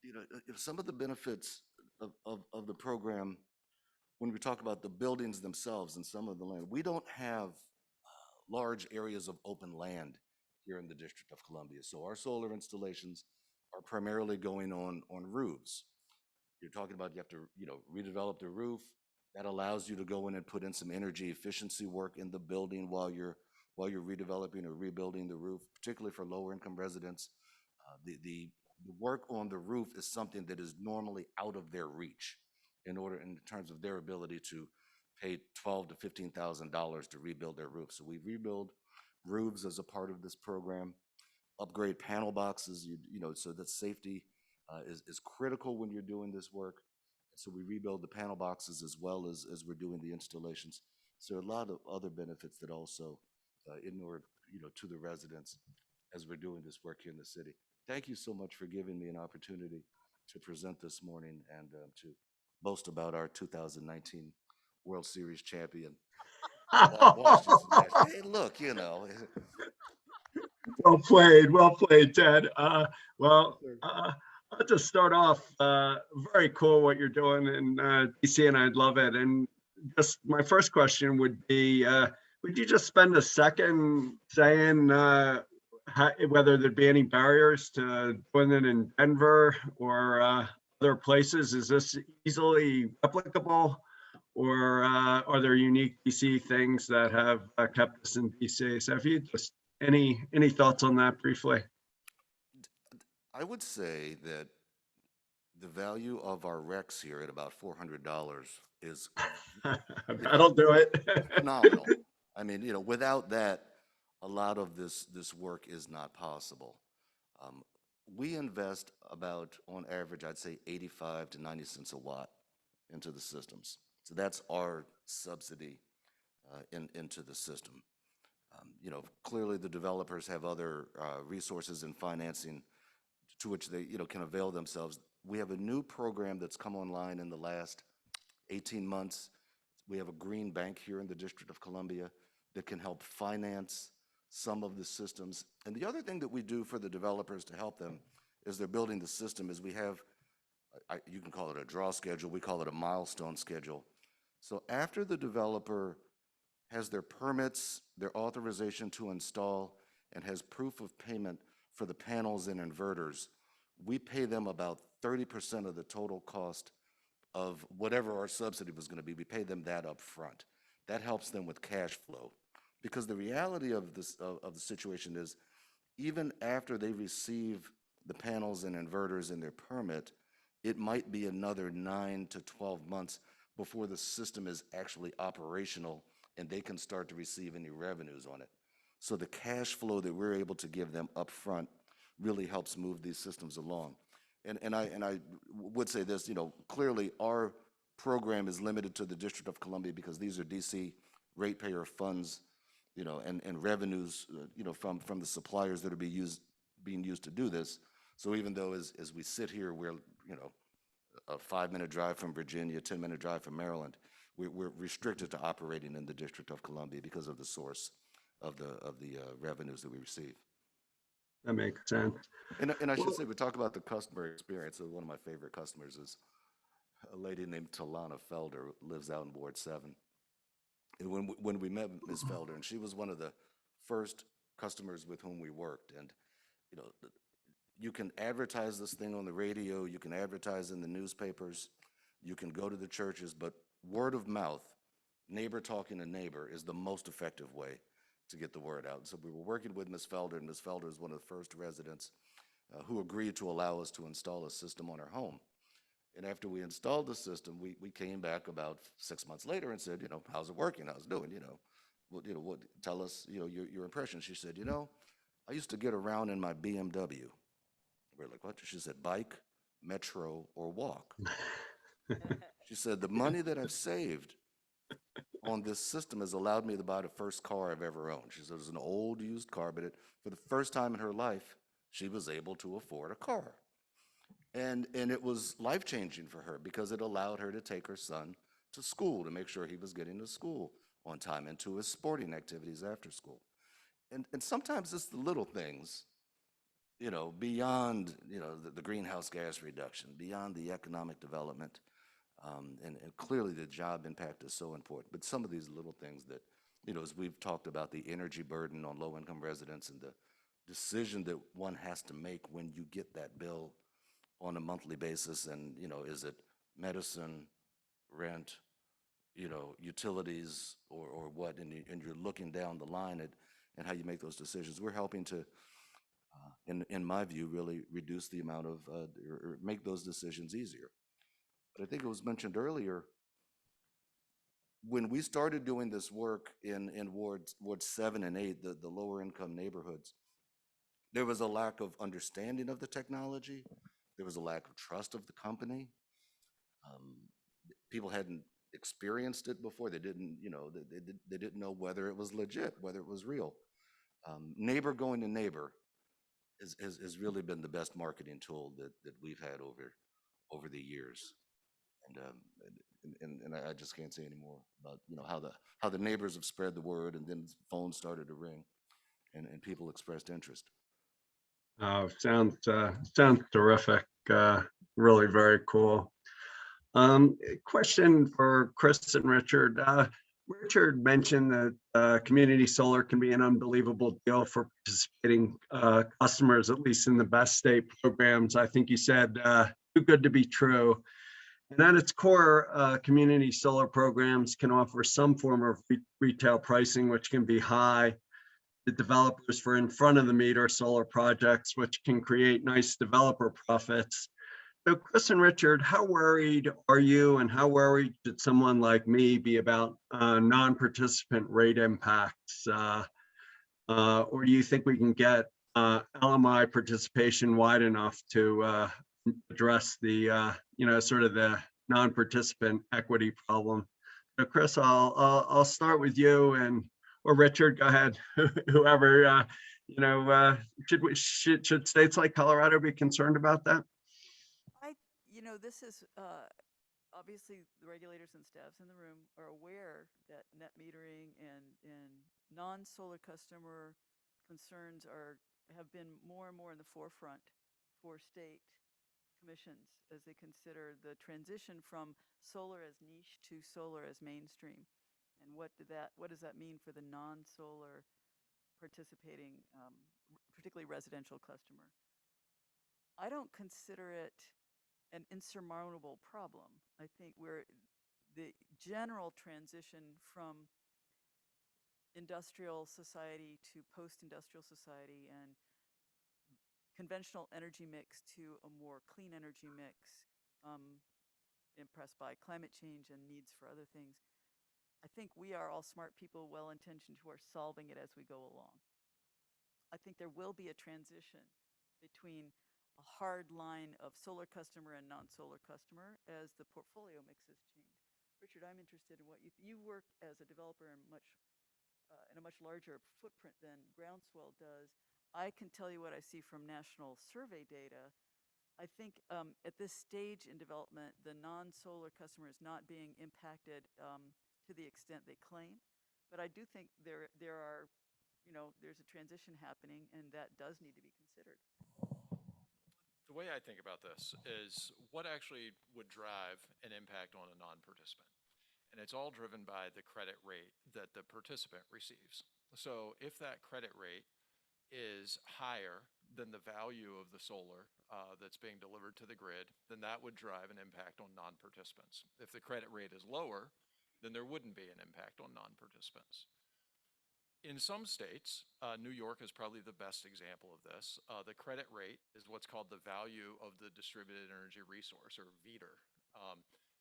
you know, some of the benefits of the program, when we talk about the buildings themselves and some of the land, we don't have large areas of open land here in the District of Columbia. So our solar installations are primarily going on roofs. You're talking about you have to, you know, redevelop the roof. That allows you to go in and put in some energy efficiency work in the building while you're redeveloping or rebuilding the roof, particularly for lower income residents. The work on the roof is something that is normally out of their reach in terms of their ability to pay $12,000 to $15,000 to rebuild their roof. So we rebuild roofs as a part of this program, upgrade panel boxes, you know, so that safety is critical when you're doing this work. So we rebuild the panel boxes as well as we're doing the installations. So there are a lot of other benefits that also inure, you know, to the residents as we're doing this work here in the city. Thank you so much for giving me an opportunity to present this morning and to boast about our 2019 World Series champion. Washington. Hey, look, you know. Well played, Ted. I'll just start off, very cool what you're doing in DC, and I'd love it. And just my first question would be, would you just spend a second saying whether there'd be any barriers to doing it in Denver or other places? Is this easily replicable, or are there unique DC things that have kept us in DC? So if you just any thoughts on that briefly? I would say that the value of our RECs here at about $400 is That'll do it. phenomenal. I mean, you know, without that, a lot of this work is not possible. We invest about, on average, I'd say 85 to 90 cents a watt into the systems. So that's our subsidy into the system. Clearly the developers have other resources and financing to which they, can avail themselves. We have a new program that's come online in the last 18 months. We have a green bank here in the District of Columbia that can help finance some of the systems. And the other thing that we do for the developers to help them as they're building the system is we have, you can call it a draw schedule, we call it a milestone schedule. So after the developer has their permits, their authorization to install, and has proof of payment for the panels and inverters, we pay them about 30% of the total cost of whatever our subsidy was going to be. We pay them that up front. That helps them with cash flow. Because the reality of this of the situation is, even after they receive the panels and inverters in their permit, it might be another 9 to 12 months before the system is actually operational and they can start to receive any revenues on it. So the cash flow that we're able to give them up front really helps move these systems along. And I would say this, clearly our program is limited to the District of Columbia because these are DC ratepayer funds, and revenues, from the suppliers that are being used to do this. So even though as we sit here, we're, a 5-minute drive from Virginia, 10-minute drive from Maryland, we're restricted to operating in the District of Columbia because of the source of the revenues that we receive. That makes sense. And I should say, we talk about the customer experience. So one of my favorite customers is a lady named Talana Felder, lives out in Ward 7. And when we met Ms. Felder, and she was one of the first customers with whom we worked, and you can advertise this thing on the radio, you can advertise in the newspapers, you can go to the churches, but word of mouth, neighbor talking to neighbor, is the most effective way to get the word out. So we were working with Ms. Felder, and Ms. Felder is one of the first residents who agreed to allow us to install a system on her home. And after we installed the system, we came back about 6 months later and said, how's it working? How's it doing? What? Tell us, your impression. She said, I used to get around in my BMW. We're like, what? She said, bike, metro, or walk. She said, the money that I've saved on this system has allowed me to buy the first car I've ever owned. She said it was an old used car, but for the first time in her life, she was able to afford a car. And it was life-changing for her because it allowed her to take her son to school, to make sure he was getting to school on time and to his sporting activities after school. And sometimes it's the little things, beyond, the greenhouse gas reduction, beyond the economic development. And clearly the job impact is so important. But some of these little things that, as we've talked about the energy burden on low-income residents and the decision that one has to make when you get that bill on a monthly basis, and is it medicine, rent, utilities, or what, and you're looking down the line at and how you make those decisions. We're helping to, in my view, really reduce the amount of, or make those decisions easier. But I think it was mentioned earlier, when we started doing this work in Wards 7 and 8, the lower income neighborhoods, there was a lack of understanding of the technology. There was a lack of trust of the company. People hadn't experienced it before. They didn't, they didn't know whether it was legit, whether it was real. Neighbor going to neighbor has really been the best marketing tool that we've had over the years. And I just can't say any more about how the neighbors have spread the word, and then phones started to ring, and people expressed interest. Oh, sounds terrific. Really very cool. Question for Chris and Richard. Richard mentioned that community solar can be an unbelievable deal for participating customers, at least in the best state programs. I think you said too good to be true. And at its core, community solar programs can offer some form of retail pricing, which can be high. The developers for in front of the meter solar projects, which can create nice developer profits. So Chris and Richard, how worried are you, and how worried should someone like me be about non-participant rate impacts? Or do you think we can get LMI participation wide enough to address the, sort of the non-participant equity problem? Chris, I'll start with you or Richard, go ahead, whoever, should states like Colorado be concerned about that? This is obviously the regulators and staffs in the room are aware that net metering and non-solar customer concerns have been more and more in the forefront for state commissions as they consider the transition from solar as niche to solar as mainstream. And what does that mean for the non-solar participating, particularly residential customer? I don't consider it an insurmountable problem. I think the general transition from industrial society to post-industrial society and conventional energy mix to a more clean energy mix, impressed by climate change and needs for other things. I think we are all smart people, well-intentioned, who are solving it as we go along. I think there will be a transition between a hard line of solar customer and non-solar customer as the portfolio mixes change. Richard, I'm interested in what you work as a developer in a much larger footprint than Groundswell does. I can tell you what I see from national survey data. I think at this stage in development, the non-solar customer is not being impacted to the extent they claim. But I do think there's a transition happening, and that does need to be considered. The way I think about this is what actually would drive an impact on a non-participant. And it's all driven by the credit rate that the participant receives. So if that credit rate is higher than the value of the solar that's being delivered to the grid, then that would drive an impact on non-participants. If the credit rate is lower, then there wouldn't be an impact on non-participants. In some states, New York is probably the best example of this. The credit rate is what's called the value of the distributed energy resource, or VEDR.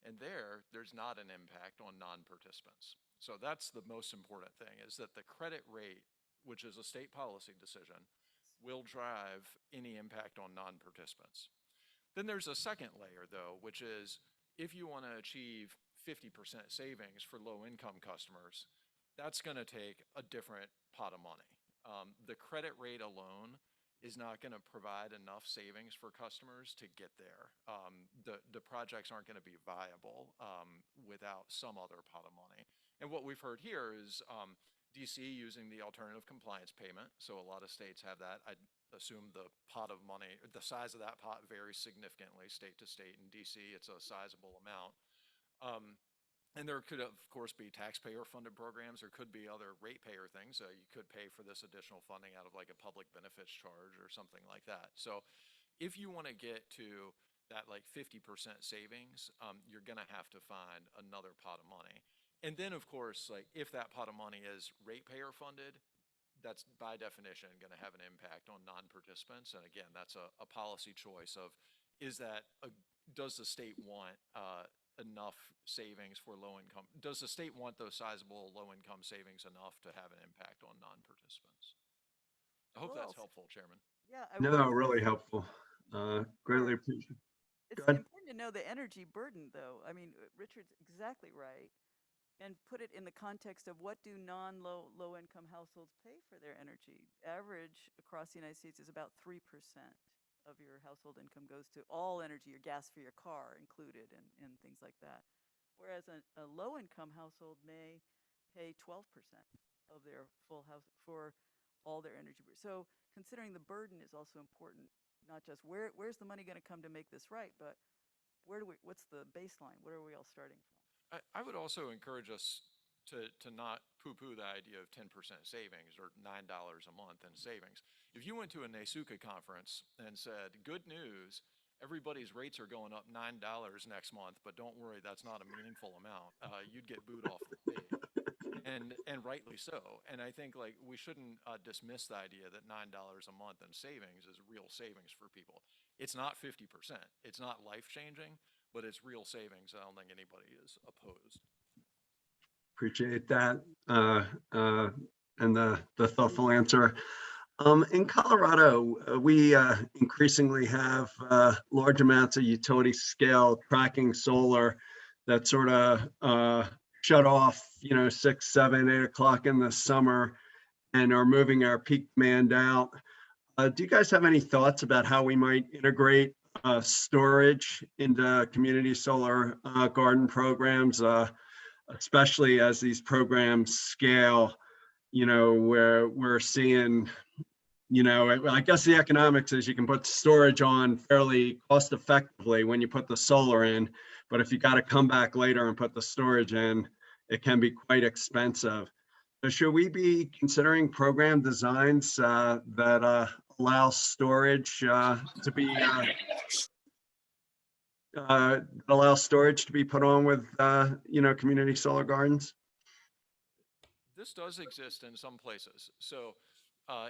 And there's not an impact on non-participants. So that's the most important thing, is that the credit rate, which is a state policy decision, will drive any impact on non-participants. Then there's a second layer, though, which is if you want to achieve 50% savings for low-income customers, that's going to take a different pot of money. The credit rate alone is not going to provide enough savings for customers to get there. The projects aren't going to be viable without some other pot of money. And what we've heard here is DC using the alternative compliance payment. So a lot of states have that. I assume the pot of money, the size of that pot varies significantly state to state. In DC, it's a sizable amount. And there could, of course, be taxpayer-funded programs. There could be other ratepayer things. You could pay for this additional funding out of like a public benefits charge or something like that. So if you want to get to that like 50% savings, you're going to have to find another pot of money. And then, of course, like if that pot of money is ratepayer-funded, that's by definition going to have an impact on non-participants. And again, that's a policy choice of does the state want enough savings for low income? Does the state want those sizable low income savings enough to have an impact on non-participants? I hope that's helpful, Chairman. Yeah. No, really helpful. Greatly appreciate. It's important to know the energy burden, though. I mean, Richard's exactly right. And put it in the context of what do low income households pay for their energy? Average across the United States is about 3% of your household income goes to all energy, your gas for your car included, and things like that. Whereas a low-income household may pay 12% of their full house for all their energy. So considering the burden is also important, not just where's the money going to come to make this right, but what's the baseline? What are we all starting from? I would also encourage us to not poo-poo the idea of 10% savings or $9 a month in savings. If you went to a NASUCA conference and said, good news, everybody's rates are going up $9 next month, but don't worry, that's not a meaningful amount, you'd get booed off the stage. And rightly so. And I think like we shouldn't dismiss the idea that $9 a month in savings is real savings for people. It's not 50%. It's not life-changing, but it's real savings. I don't think anybody is opposed. Appreciate that and the thoughtful answer. In Colorado, we increasingly have large amounts of utility scale tracking solar that sort of shut off, 6, 7, 8 o'clock in the summer and are moving our peak demand out. Do you guys have any thoughts about how we might integrate storage into community solar garden programs, especially as these programs scale, where we're seeing, I guess the economics is you can put storage on fairly cost effectively when you put the solar in, but if you got to come back later and put the storage in, it can be quite expensive. So should we be considering program designs that allow storage to be put on with community solar gardens? This does exist in some places. So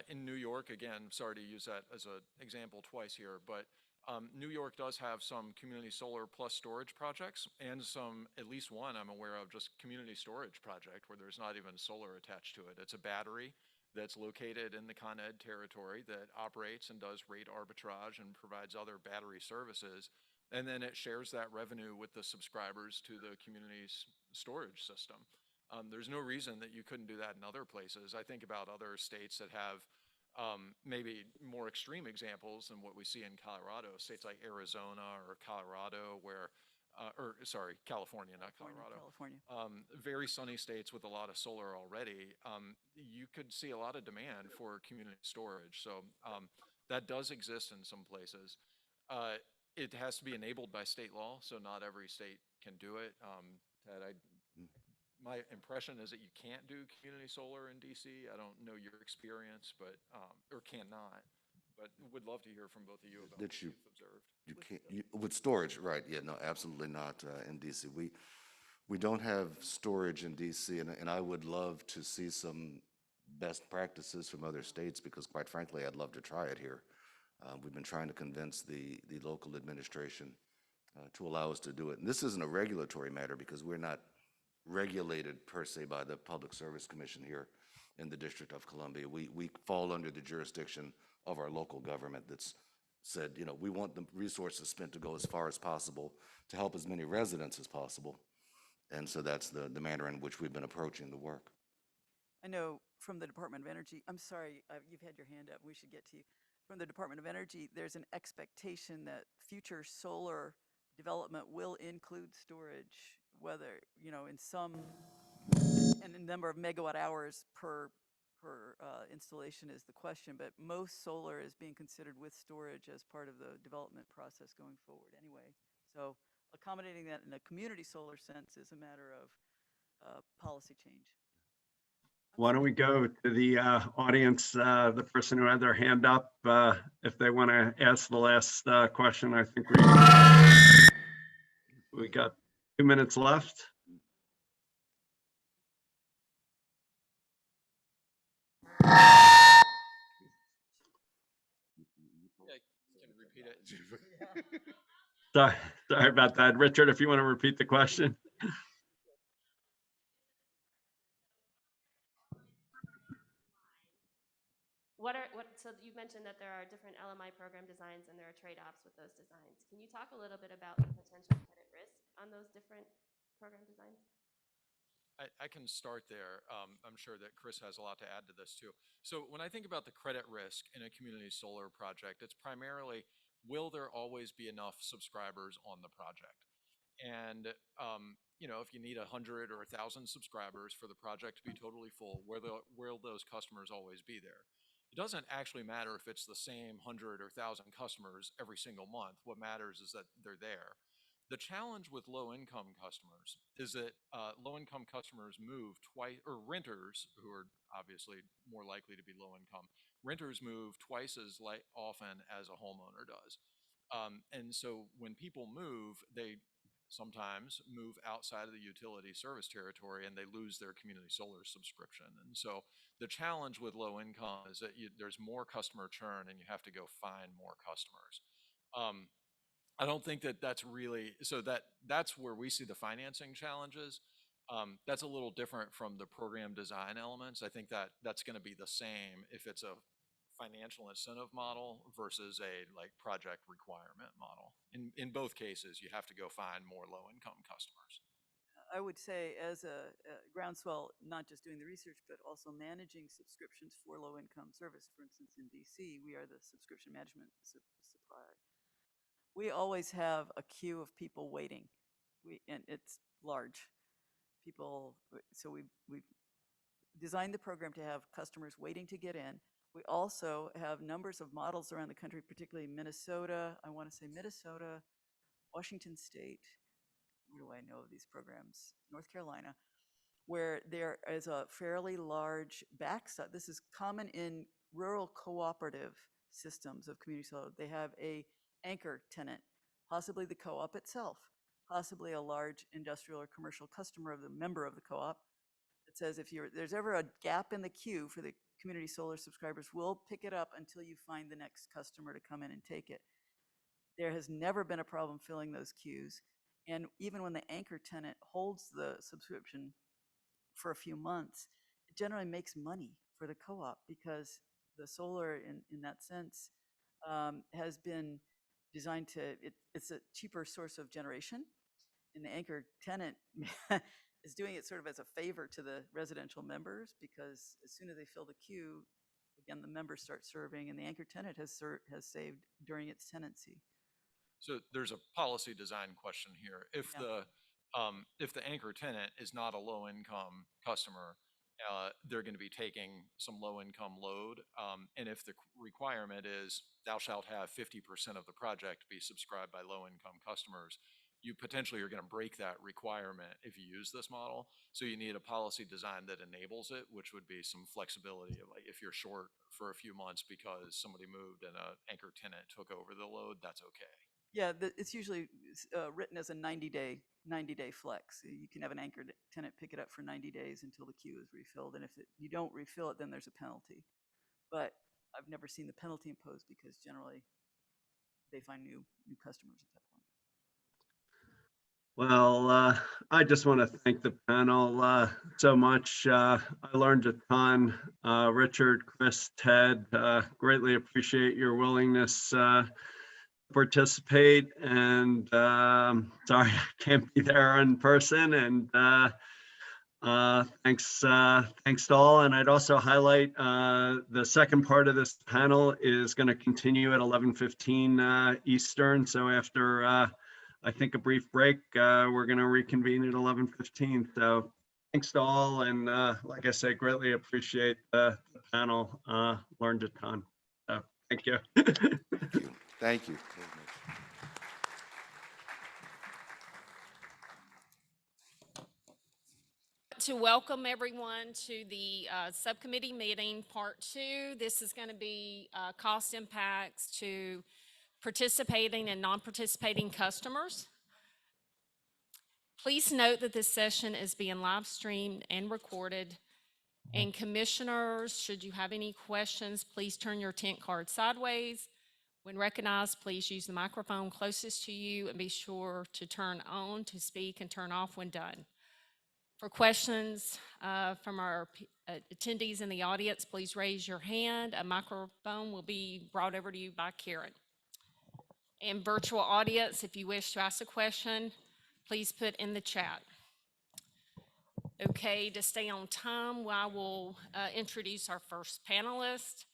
in New York, again, sorry to use that as an example twice here, but New York does have some community solar plus storage projects and some, at least one I'm aware of, just community storage project where there's not even solar attached to it. It's a battery that's located in the Con Ed territory that operates and does rate arbitrage and provides other battery services. And then it shares that revenue with the subscribers to the community's storage system. There's no reason that you couldn't do that in other places. I think about other states that have maybe more extreme examples than what we see in Colorado, states like Arizona or Colorado where, California, not Colorado. California. Very sunny states with a lot of solar already. You could see a lot of demand for community storage. So that does exist in some places. It has to be enabled by state law, so not every state can do it. My impression is that you can't do community solar in DC. I don't know your experience, but or cannot. But would love to hear from both of you about what you've observed. You can't, with storage, right? Yeah, no, absolutely not in DC. We don't have storage in DC, and I would love to see some best practices from other states because, quite frankly, I'd love to try it here. We've been trying to convince the local administration to allow us to do it. And this isn't a regulatory matter because we're not regulated per se by the Public Service Commission here in the District of Columbia. We fall under the jurisdiction of our local government that's said, we want the resources spent to go as far as possible to help as many residents as possible. And so that's the manner in which we've been approaching the work. I know from the Department of Energy, I'm sorry, you've had your hand up, we should get to you. From the Department of Energy, there's an expectation that future solar development will include storage, whether, in some, and the number of megawatt hours per installation is the question, but most solar is being considered with storage as part of the development process going forward anyway. So accommodating that in a community solar sense is a matter of policy change. Why don't we go to the audience, the person who had their hand up, if they want to ask the last question. I think we got 2 minutes left. Yeah, can you repeat it? Sorry about that. Richard, if you want to repeat the question. So you mentioned that there are different LMI program designs and there are trade-offs with those designs. Can you talk a little bit about the potential credit risk on those different program designs? I can start there. I'm sure that Chris has a lot to add to this too. So when I think about the credit risk in a community solar project, it's primarily, will there always be enough subscribers on the project? And if you need 100 or 1,000 subscribers for the project to be totally full, will those customers always be there? It doesn't actually matter if it's the same 100 or 1,000 customers every single month. What matters is that they're there. The challenge with low-income customers is that low-income customers move twice, or renters, who are obviously more likely to be low-income, renters move twice as often as a homeowner does. And so when people move, they sometimes move outside of the utility service territory and they lose their community solar subscription. And so the challenge with low income is that there's more customer churn and you have to go find more customers. I don't think that that's really, so that's where we see the financing challenges. That's a little different from the program design elements. I think that that's going to be the same if it's a financial incentive model versus a project requirement model. In both cases, you have to go find more low-income customers. I would say as a groundswell, not just doing the research, but also managing subscriptions for low-income service. For instance, in DC, we are the subscription management supplier. We always have a queue of people waiting, and it's large. So we've designed the program to have customers waiting to get in. We also have numbers of models around the country, particularly Minnesota, I want to say Minnesota, Washington State, where do I know of these programs? North Carolina, where there is a fairly large backstop. This is common in rural cooperative systems of community solar. They have a anchor tenant, possibly the co-op itself, possibly a large industrial or commercial customer of the member of the co-op that says if there's ever a gap in the queue for the community solar subscribers, we'll pick it up until you find the next customer to come in and take it. There has never been a problem filling those queues. And even when the anchor tenant holds the subscription for a few months, it generally makes money for the co-op because the solar in that sense has been designed to, it's a cheaper source of generation. And the anchor tenant is doing it sort of as a favor to the residential members because as soon as they fill the queue, again, the members start serving and the anchor tenant has saved during its tenancy. So there's a policy design question here. If the anchor tenant is not a low income customer, they're going to be taking some low income load. And if the requirement is thou shalt have 50% of the project be subscribed by low income customers, you potentially are going to break that requirement if you use this model. So you need a policy design that enables it, which would be some flexibility. Like if you're short for a few months because somebody moved and an anchor tenant took over the load, that's okay. Yeah, it's usually written as a 90-day flex. You can have an anchor tenant pick it up for 90 days until the queue is refilled. And if you don't refill it, then there's a penalty. But I've never seen the penalty imposed because generally they find new customers at that point. Well, I just want to thank the panel so much. I learned a ton. Richard, Chris, Ted, greatly appreciate your willingness to participate. And sorry I can't be there in person. And thanks to all. And I'd also highlight the second part of this panel is going to continue at 11:15 Eastern. So after I think a brief break, we're going to reconvene at 11:15. So thanks to all. And like I said, greatly appreciate the panel. Learned a ton. So thank you. Thank you. Thank you. To welcome everyone to the subcommittee meeting, part 2. This is going to be cost impacts to participating and non-participating customers. Please note that this session is being live streamed and recorded. And commissioners, should you have any questions, please turn your tent card sideways. When recognized, please use the microphone closest to you and be sure to turn on to speak and turn off when done. For questions from our attendees in the audience, please raise your hand. A microphone will be brought over to you by Karen. And virtual audience, if you wish to ask a question, please put in the chat. Okay, to stay on time, I will introduce our first panelist.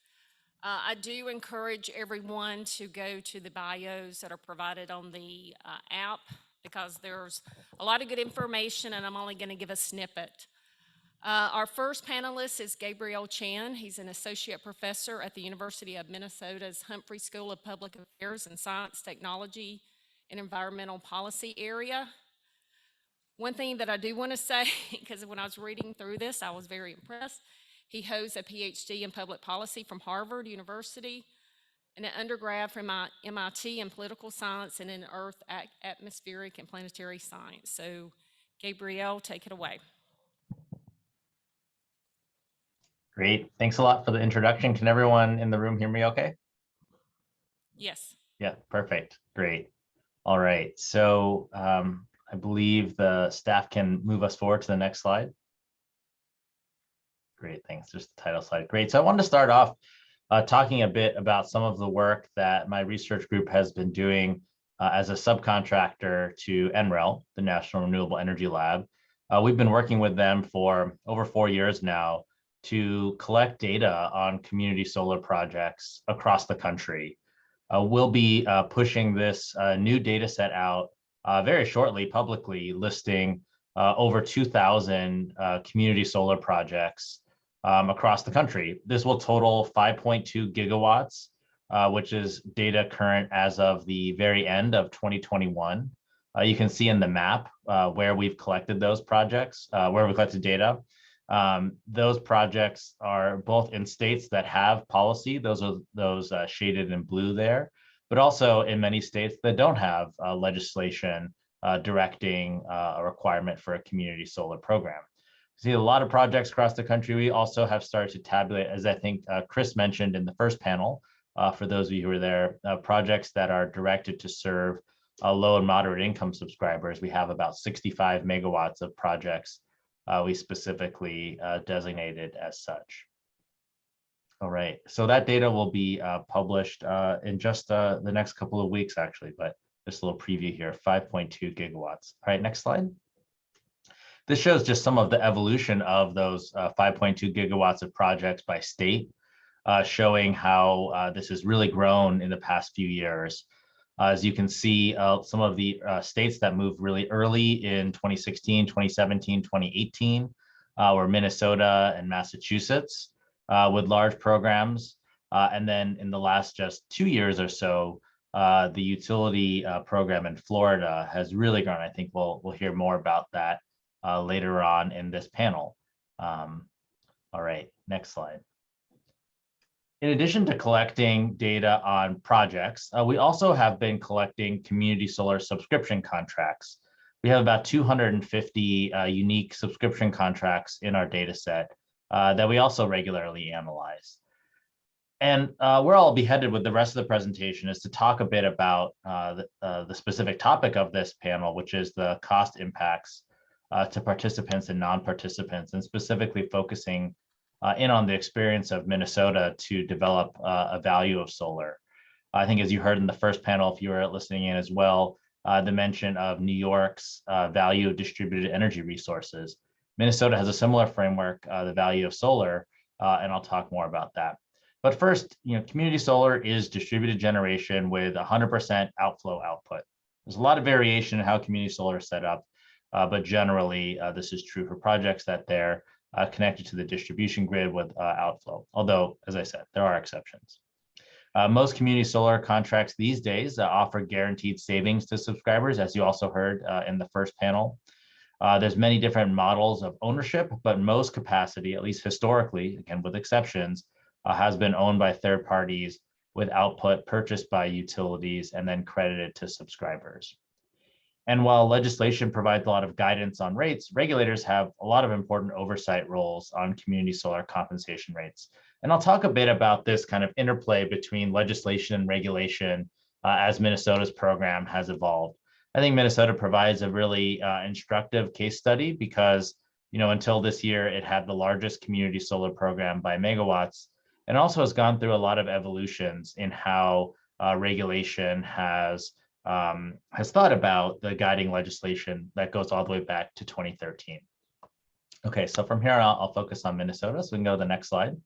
I do encourage everyone to go to the bios that are provided on the app because there's a lot of good information and I'm only going to give a snippet. Our first panelist is Gabrielle Chan. He's an associate professor at the University of Minnesota's Humphrey School of Public Affairs and Science, Technology, and Environmental Policy area. One thing that I do want to say, because when I was reading through this, I was very impressed. He holds a PhD in public policy from Harvard University and an undergrad from MIT in political science and in earth, atmospheric, and planetary science. So, Gabrielle, take it away. Great. Thanks a lot for the introduction. Can everyone in the room hear me okay? Yes. Yeah, perfect. Great. All right. So I believe the staff can move us forward to the next slide. Great, thanks. Just the title slide. Great. So I wanted to start off talking a bit about some of the work that my research group has been doing as a subcontractor to NREL, the National Renewable Energy Lab. We've been working with them for over 4 years now to collect data on community solar projects across the country. We'll be pushing this new data set out very shortly publicly, listing over 2,000 community solar projects across the country. This will total 5.2 gigawatts, which is data current as of the very end of 2021. You can see in the map where we've collected those projects, where we collected data. Those projects are both in states that have policy, those are those shaded in blue there, but also in many states that don't have legislation directing a requirement for a community solar program. See a lot of projects across the country. We also have started to tabulate, as I think Chris mentioned in the first panel, for those of you who were there, projects that are directed to serve low and moderate income subscribers. We have about 65 megawatts of projects we specifically designated as such. All right, so that data will be published in just the next couple of weeks, actually, but just a little preview here, 5.2 gigawatts. All right, next slide. This shows just some of the evolution of those 5.2 gigawatts of projects by state, showing how this has really grown in the past few years. As you can see, some of the states that moved really early in 2016, 2017, 2018 were Minnesota and Massachusetts with large programs. And then in the last just 2 years or so, the utility program in Florida has really grown. I think we'll hear more about that later on in this panel. All right, next slide. In addition to collecting data on projects, we also have been collecting community solar subscription contracts. We have about 250 unique subscription contracts in our data set that we also regularly analyze. And where I'll be headed with the rest of the presentation is to talk a bit about the specific topic of this panel, which is the cost impacts to participants and non-participants, and specifically focusing in on the experience of Minnesota to develop a value of solar. I think as you heard in the first panel, if you were listening in as well, the mention of New York's value of distributed energy resources. Minnesota has a similar framework, the value of solar, and I'll talk more about that. But first, community solar is distributed generation with 100% outflow output. There's a lot of variation in how community solar is set up, but generally this is true for projects that they're connected to the distribution grid with outflow, although, as I said, there are exceptions. Most community solar contracts these days offer guaranteed savings to subscribers, as you also heard in the first panel. There's many different models of ownership, but most capacity, at least historically, again with exceptions, has been owned by third parties with output purchased by utilities and then credited to subscribers. And while legislation provides a lot of guidance on rates, regulators have a lot of important oversight roles on community solar compensation rates. And I'll talk a bit about this kind of interplay between legislation and regulation as Minnesota's program has evolved. I think Minnesota provides a really instructive case study because, until this year, it had the largest community solar program by megawatts, and also has gone through a lot of evolutions in how regulation has thought about the guiding legislation that goes all the way back to 2013. Okay, so from here, I'll focus on Minnesota. So we can go to the next slide.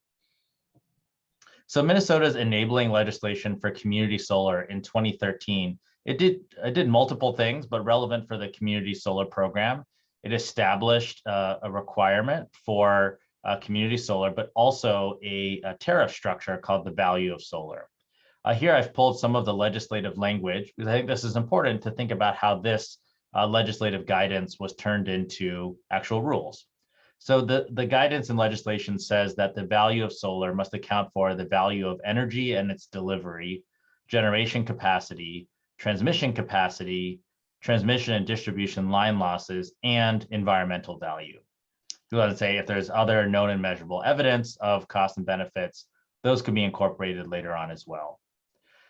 So Minnesota's enabling legislation for community solar in 2013, it did multiple things, but relevant for the community solar program. It established a requirement for community solar, but also a tariff structure called the value of solar. Here I've pulled some of the legislative language because I think this is important to think about how this legislative guidance was turned into actual rules. So the guidance in legislation says that the value of solar must account for the value of energy and its delivery, generation capacity, transmission and distribution line losses, and environmental value. We want to say if there's other known and measurable evidence of costs and benefits, those could be incorporated later on as well.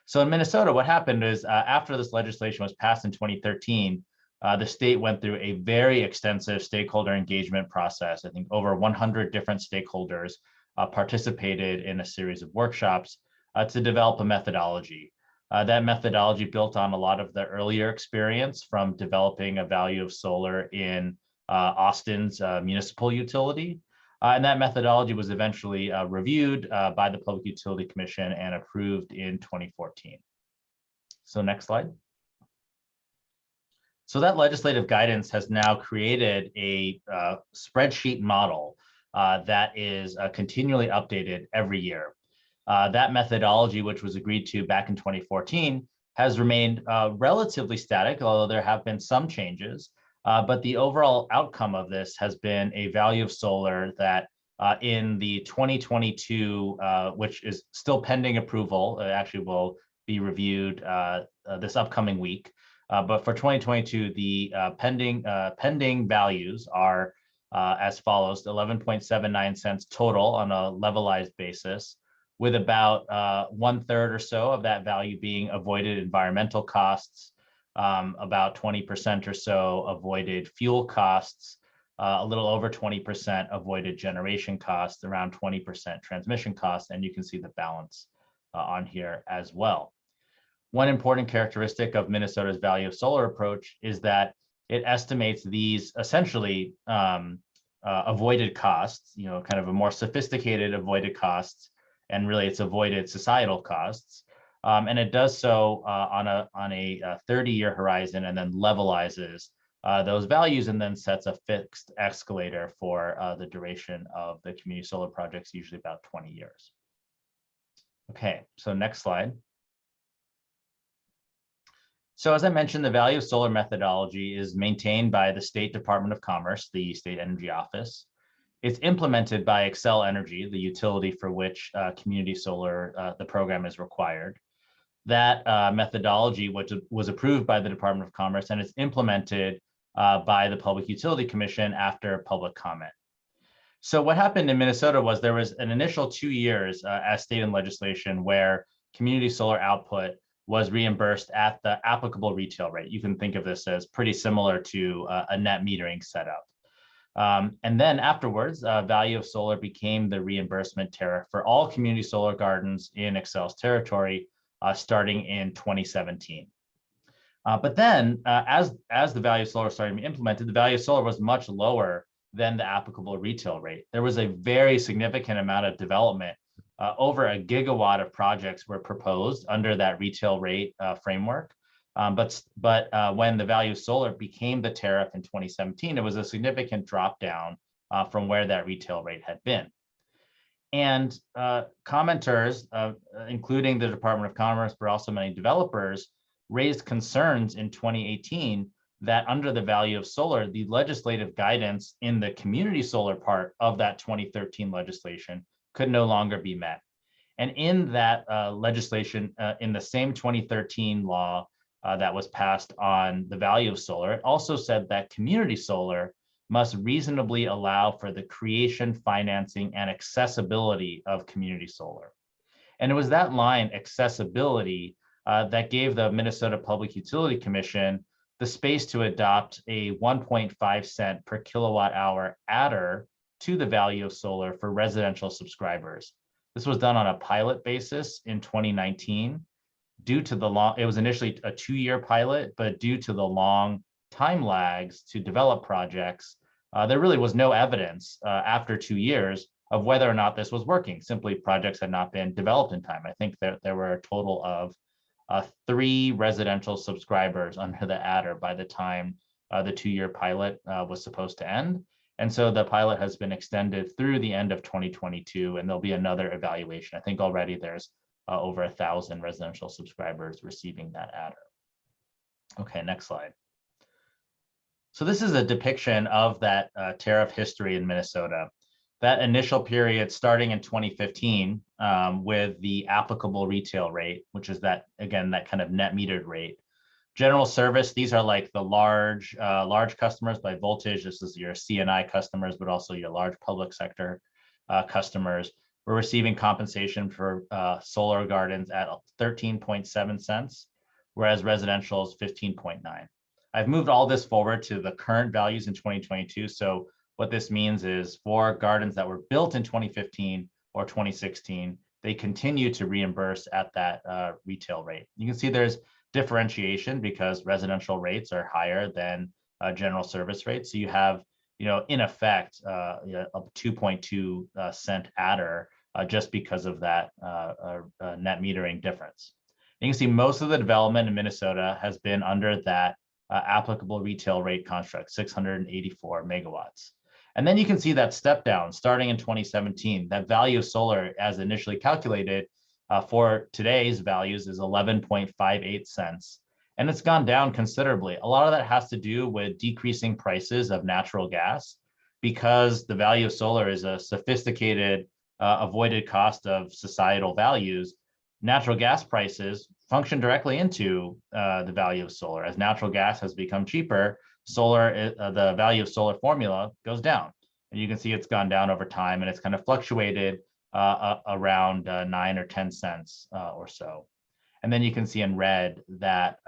So in Minnesota, what happened is after this legislation was passed in 2013, the state went through a very extensive stakeholder engagement process. I think over 100 different stakeholders participated in a series of workshops to develop a methodology. That methodology built on a lot of the earlier experience from developing a value of solar in Austin's municipal utility. And that methodology was eventually reviewed by the Public Utility Commission and approved in 2014. So next slide. So that legislative guidance has now created a spreadsheet model that is continually updated every year. That methodology, which was agreed to back in 2014, has remained relatively static, although there have been some changes. But the overall outcome of this has been a value of solar that in the 2022, which is still pending approval, actually will be reviewed this upcoming week. But for 2022, the pending values are as follows: 11.79 cents total on a levelized basis, with about 1/3 or so of that value being avoided environmental costs, about 20% or so avoided fuel costs, a little over 20% avoided generation costs, around 20% transmission costs, and you can see the balance on here as well. One important characteristic of Minnesota's value of solar approach is that it estimates these essentially avoided costs, kind of a more sophisticated avoided costs, and really it's avoided societal costs. And it does so on a 30-year horizon, and then levelizes those values and then sets a fixed escalator for the duration of the community solar projects, usually about 20 years. Okay, so next slide. So as I mentioned, the value of solar methodology is maintained by the State Department of Commerce, the State Energy Office. It's implemented by Xcel Energy, the utility for which community solar, the program is required. That methodology, which was approved by the Department of Commerce, and it's implemented by the Public Utility Commission after public comment. So what happened in Minnesota was there was an initial 2 years as stated in legislation where community solar output was reimbursed at the applicable retail rate. You can think of this as pretty similar to a net metering setup. And then afterwards, value of solar became the reimbursement tariff for all community solar gardens in Xcel's territory, starting in 2017. But then as the value of solar started to be implemented, the value of solar was much lower than the applicable retail rate. There was a very significant amount of development. Over a gigawatt of projects were proposed under that retail rate framework. But when the value of solar became the tariff in 2017, it was a significant drop down from where that retail rate had been. And commenters, including the Department of Commerce, but also many developers, raised concerns in 2018 that under the value of solar, the legislative guidance in the community solar part of that 2013 legislation could no longer be met. And in that legislation, in the same 2013 law that was passed on the value of solar, it also said that community solar must reasonably allow for the creation, financing, and accessibility of community solar. And it was that line, accessibility, that gave the Minnesota Public Utility Commission the space to adopt a 1.5 cent per kilowatt hour adder to the value of solar for residential subscribers. This was done on a pilot basis in 2019. Due to the long, it was initially a 2-year pilot, but due to the long time lags to develop projects, there really was no evidence after 2 years of whether or not this was working. Simply, projects had not been developed in time. I think there were a total of 3 residential subscribers under the adder by the time the 2-year pilot was supposed to end. And so the pilot has been extended through the end of 2022, and there'll be another evaluation. I think already there's over 1,000 residential subscribers receiving that adder. Okay, next slide. So this is a depiction of that tariff history in Minnesota. That initial period starting in 2015 with the applicable retail rate, which is that, again, that kind of net metered rate. General service, these are like the large customers by voltage. This is your CNI customers, but also your large public sector customers. We're receiving compensation for solar gardens at 13.7 cents, whereas residential is 15.9. I've moved all this forward to the current values in 2022. So what this means is for gardens that were built in 2015 or 2016, they continue to reimburse at that retail rate. You can see there's differentiation because residential rates are higher than general service rates. So you have in effect, a 2.2 cent adder just because of that net metering difference. You can see most of the development in Minnesota has been under that applicable retail rate construct, 684 megawatts. And then you can see that step down starting in 2017, that value of solar as initially calculated for today's values is 11.58 cents. And it's gone down considerably. A lot of that has to do with decreasing prices of natural gas because the value of solar is a sophisticated avoided cost of societal values. Natural gas prices function directly into the value of solar. As natural gas has become cheaper, the value of solar formula goes down. And you can see it's gone down over time, and it's kind of fluctuated around 9 or 10 cents or so. And then you can see in red that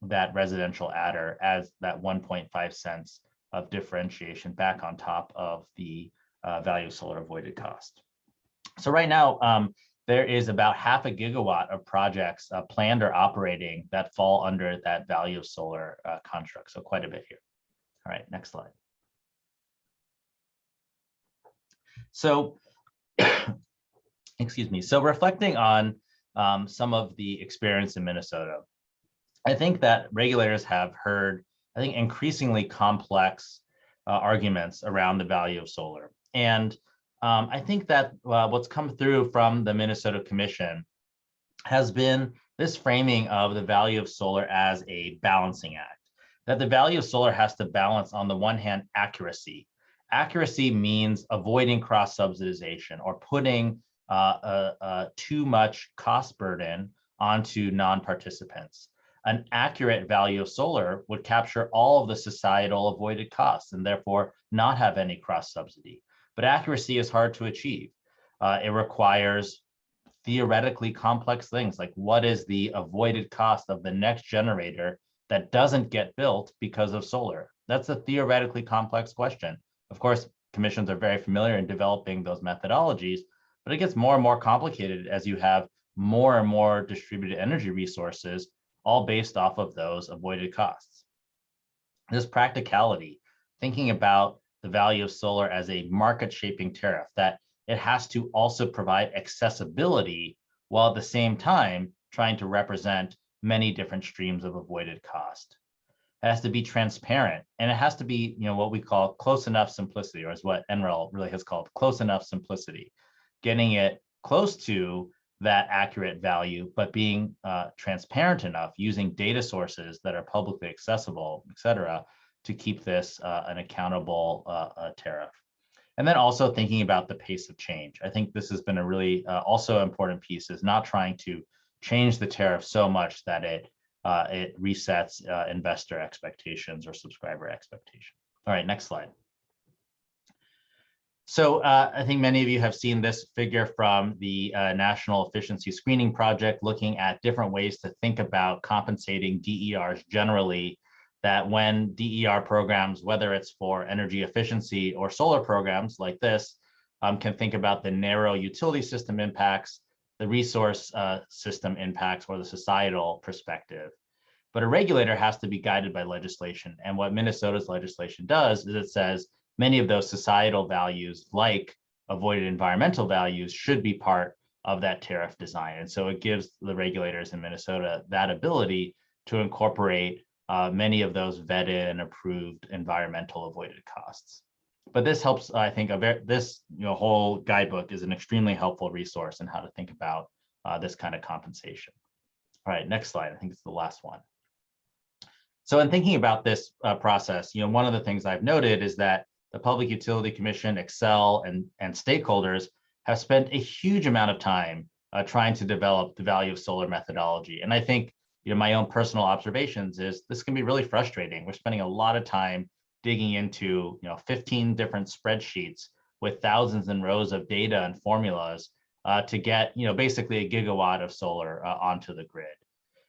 that residential adder as that 1.5 cents of differentiation back on top of the value of solar avoided cost. So right now, there is about 0.5 gigawatt of projects planned or operating that fall under that value of solar construct. So quite a bit here. All right, next slide. So, excuse me. So reflecting on some of the experience in Minnesota, I think that regulators have heard, I think, increasingly complex arguments around the value of solar. And I think that what's come through from the Minnesota Commission has been this framing of the value of solar as a balancing act, that the value of solar has to balance, on the one hand, accuracy. Accuracy means avoiding cross-subsidization or putting too much cost burden onto non-participants. An accurate value of solar would capture all of the societal avoided costs and therefore not have any cross-subsidy. But accuracy is hard to achieve. It requires theoretically complex things like what is the avoided cost of the next generator that doesn't get built because of solar? That's a theoretically complex question. Of course, commissions are very familiar in developing those methodologies, but it gets more and more complicated as you have more and more distributed energy resources, all based off of those avoided costs. This practicality, thinking about the value of solar as a market shaping tariff, that it has to also provide accessibility while at the same time trying to represent many different streams of avoided cost. It has to be transparent, and it has to be, what we call close enough simplicity, or is what NREL really has called close enough simplicity, getting it close to that accurate value, but being transparent enough, using data sources that are publicly accessible, et cetera, to keep this an accountable tariff. And then also thinking about the pace of change. I think this has been a really also important piece, is not trying to change the tariff so much that it resets investor expectations or subscriber expectations. All right, next slide. So I think many of you have seen this figure from the National Efficiency Screening Project, looking at different ways to think about compensating DERs generally, that when DER programs, whether it's for energy efficiency or solar programs like this, can think about the narrow utility system impacts, the resource system impacts, or the societal perspective. But a regulator has to be guided by legislation. And what Minnesota's legislation does is it says many of those societal values, like avoided environmental values, should be part of that tariff design. And so it gives the regulators in Minnesota that ability to incorporate many of those vetted and approved environmental avoided costs. But this helps, I think, this whole guidebook is an extremely helpful resource in how to think about this kind of compensation. All right, next slide. I think it's the last one. So in thinking about this process, one of the things I've noted is that the Public Utility Commission, Excel, and stakeholders have spent a huge amount of time trying to develop the value of solar methodology. And I think my own personal observations is this can be really frustrating. We're spending a lot of time digging into 15 different spreadsheets with thousands and rows of data and formulas to get basically a gigawatt of solar onto the grid.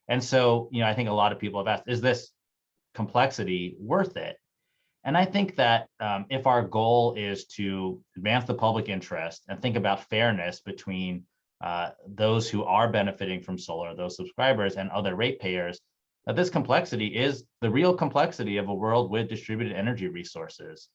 And so I think a lot of people have asked, is this complexity worth it? And I think that if our goal is to advance the public interest and think about fairness between those who are benefiting from solar, those subscribers, and other ratepayers, that this complexity is the real complexity of a world with distributed energy resources.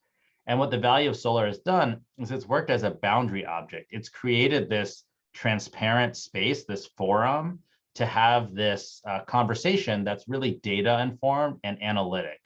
And what the value of solar has done is it's worked as a boundary object. It's created this transparent space, this forum, to have this conversation that's really data informed and analytic.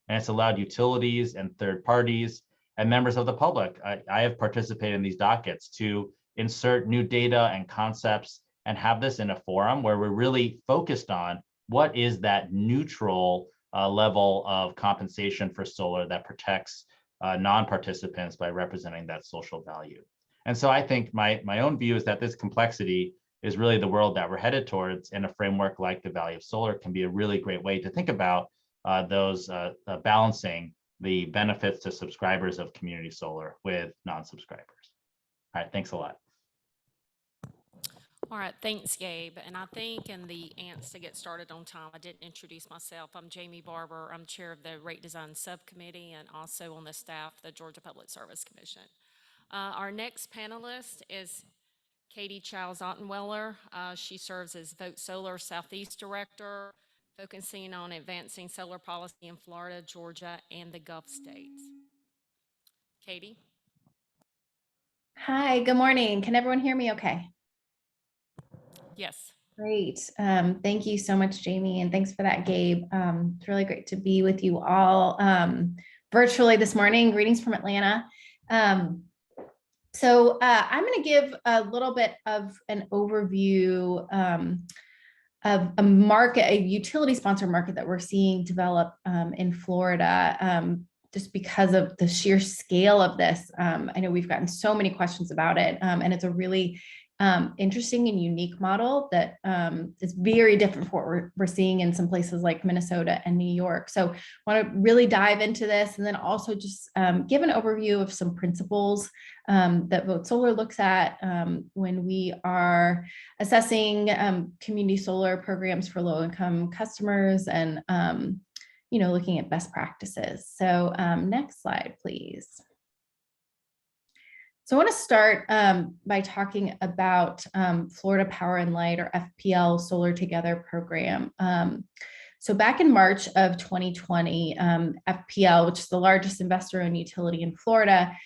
And it's allowed utilities and third parties and members of the public, I have participated in these dockets, to insert new data and concepts and have this in a forum where we're really focused on what is that neutral level of compensation for solar that protects non-participants by representing that social value. And so I think my own view is that this complexity is really the world that we're headed towards, and a framework like the value of solar can be a really great way to think about those balancing the benefits to subscribers of community solar with non-subscribers. All right, thanks a lot. All right, thanks, Gabe. And I think in the ants to get started on time, I didn't introduce myself. I'm Jamie Barber. I'm chair of the Rate Design Subcommittee and also on the staff of the Georgia Public Service Commission. Our next panelist is Katie Childs-Ottenweller. She serves as Vote Solar Southeast Director, focusing on advancing solar policy in Florida, Georgia, and the Gulf states. Katie? Hi, good morning. Can everyone hear me okay? Yes. Great. Thank you so much, Jamie, and thanks for that, Gabe. It's really great to be with you all virtually this morning. Greetings from Atlanta. So I'm going to give a little bit of an overview of a market, a utility sponsor market that we're seeing develop in Florida, just because of the sheer scale of this. I know we've gotten so many questions about it, and it's a really interesting and unique model that is very different from what we're seeing in some places like Minnesota and New York. So I want to really dive into this, and then also just give an overview of some principles that Vote Solar looks at when we are assessing community solar programs for low-income customers, and looking at best practices. So next slide, please. So I want to start by talking about Florida Power and Light, or FPL Solar Together program. So back in March of 2020, FPL, which is the largest investor-owned utility in Florida,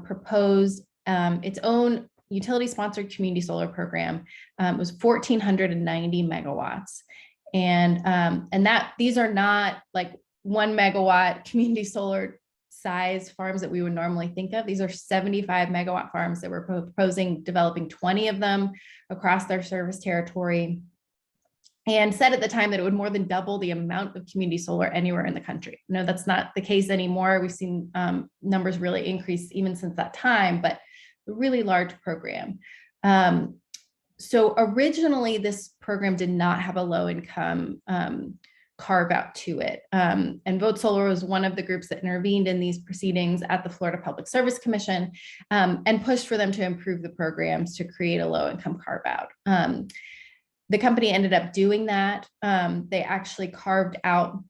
proposed its own utility-sponsored community solar program. It was 1,490 megawatts, and that these are not like 1 megawatt community solar size farms that we would normally think of. These are 75 megawatt farms that were proposing developing 20 of them across their service territory, and said at the time that it would more than double the amount of community solar anywhere in the country. No, that's not the case anymore. We've seen numbers really increase even since that time, but a really large program. So originally this program did not have a low income carve out to it. And Vote Solar was one of the groups that intervened in these proceedings at the Florida Public Service Commission, and pushed for them to improve the programs to create a low income carve out. The company ended up doing that. They actually carved out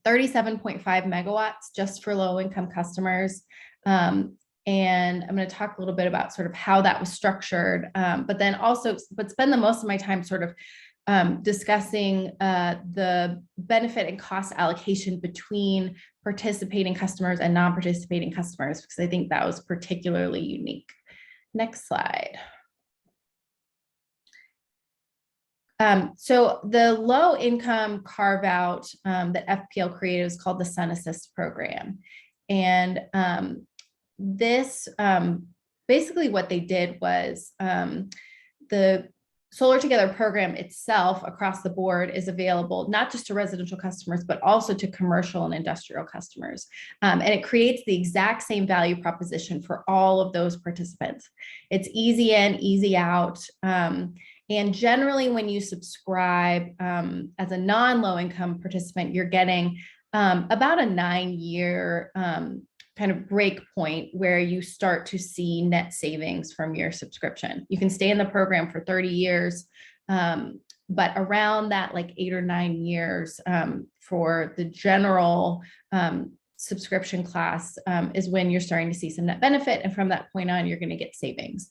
37.5 megawatts just for low income customers. And I'm going to talk a little bit about sort of how that was structured, but spend the most of my time sort of discussing the benefit and cost allocation between participating customers and non-participating customers, because I think that was particularly unique. Next slide. So the low income carve out that FPL created is called the Sun Assist program. And this basically what they did was the Solar Together program itself across the board is available not just to residential customers, but also to commercial and industrial customers. And it creates the exact same value proposition for all of those participants. It's easy in, easy out. And generally when you subscribe as a non-low income participant, you're getting about a 9-year kind of break point where you start to see net savings from your subscription. You can stay in the program for 30 years, but around that like 8 or 9 years for the general subscription class is when you're starting to see some net benefit. And from that point on, you're going to get savings.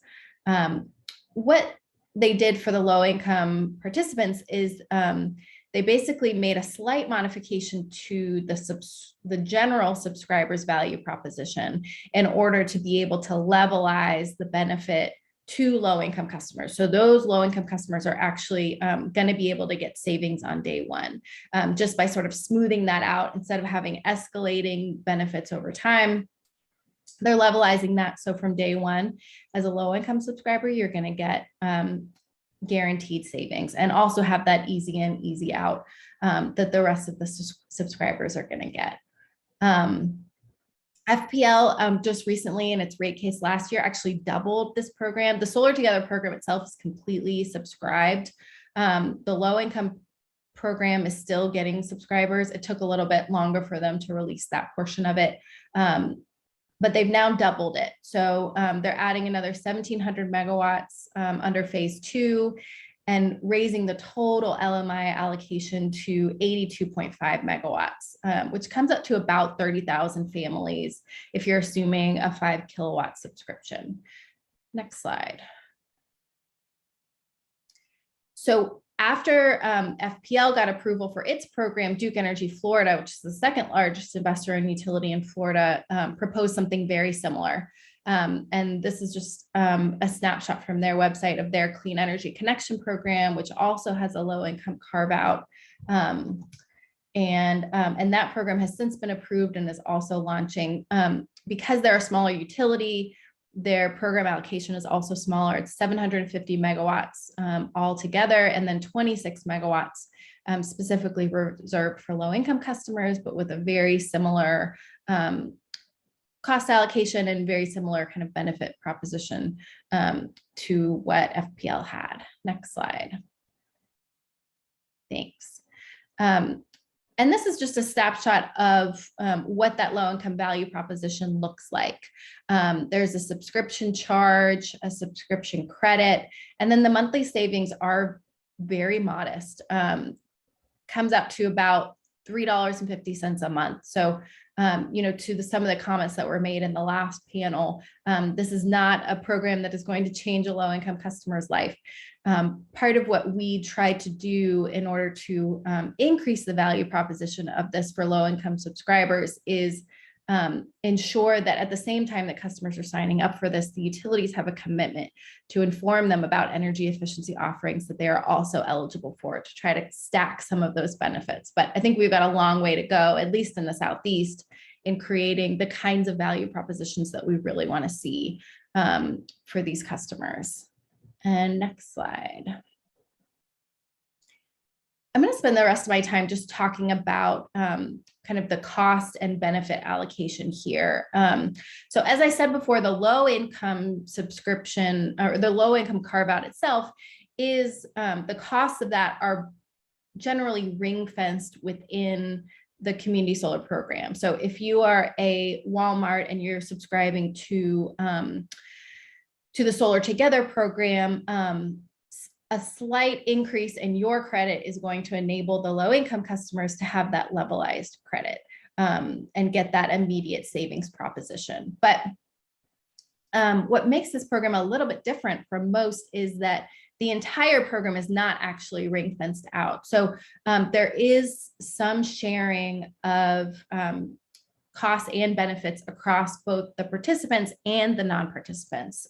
What they did for the low income participants is they basically made a slight modification to the general subscribers value proposition in order to be able to levelize the benefit to low income customers. So those low income customers are actually going to be able to get savings on day one, just by sort of smoothing that out instead of having escalating benefits over time. They're levelizing that. So from day one, as a low income subscriber, you're going to get guaranteed savings and also have that easy in, easy out that the rest of the subscribers are going to get. FPL just recently in its rate case last year actually doubled this program. The Solar Together program itself is completely subscribed. The low income program is still getting subscribers. It took a little bit longer for them to release that portion of it. But they've now doubled it. So they're adding another 1,700 megawatts under phase 2 and raising the total LMI allocation to 82.5 megawatts, which comes up to about 30,000 families if you're assuming a 5 kilowatt subscription. Next slide. So after FPL got approval for its program, Duke Energy Florida, which is the second largest investor in utility in Florida, proposed something very similar. And this is just a snapshot from their website of their Clean Energy Connection program, which also has a low income carve out. And that program has since been approved and is also launching. Because they're a smaller utility, their program allocation is also smaller. It's 750 megawatts altogether, and then 26 megawatts specifically reserved for low income customers, but with a very similar cost allocation and very similar kind of benefit proposition to what FPL had. Next slide. Thanks. And this is just a snapshot of what that low income value proposition looks like. There's a subscription charge, a subscription credit, and then the monthly savings are very modest. Comes up to about $3.50 a month. So, to some of the comments that were made in the last panel, this is not a program that is going to change a low income customer's life. Part of what we try to do in order to increase the value proposition of this for low income subscribers is ensure that at the same time that customers are signing up for this, the utilities have a commitment to inform them about energy efficiency offerings that they are also eligible for, to try to stack some of those benefits. But I think we've got a long way to go, at least in the Southeast, in creating the kinds of value propositions that we really want to see for these customers. And next slide. I'm going to spend the rest of my time just talking about kind of the cost and benefit allocation here. So as I said before, the low income subscription or the low income carve out itself is the costs of that are generally ring fenced within the community solar program. So if you are a Walmart and you're subscribing to the Solar Together program, a slight increase in your credit is going to enable the low income customers to have that levelized credit and get that immediate savings proposition. But what makes this program a little bit different from most is that the entire program is not actually ring fenced out. So there is some sharing of costs and benefits across both the participants and the non-participants.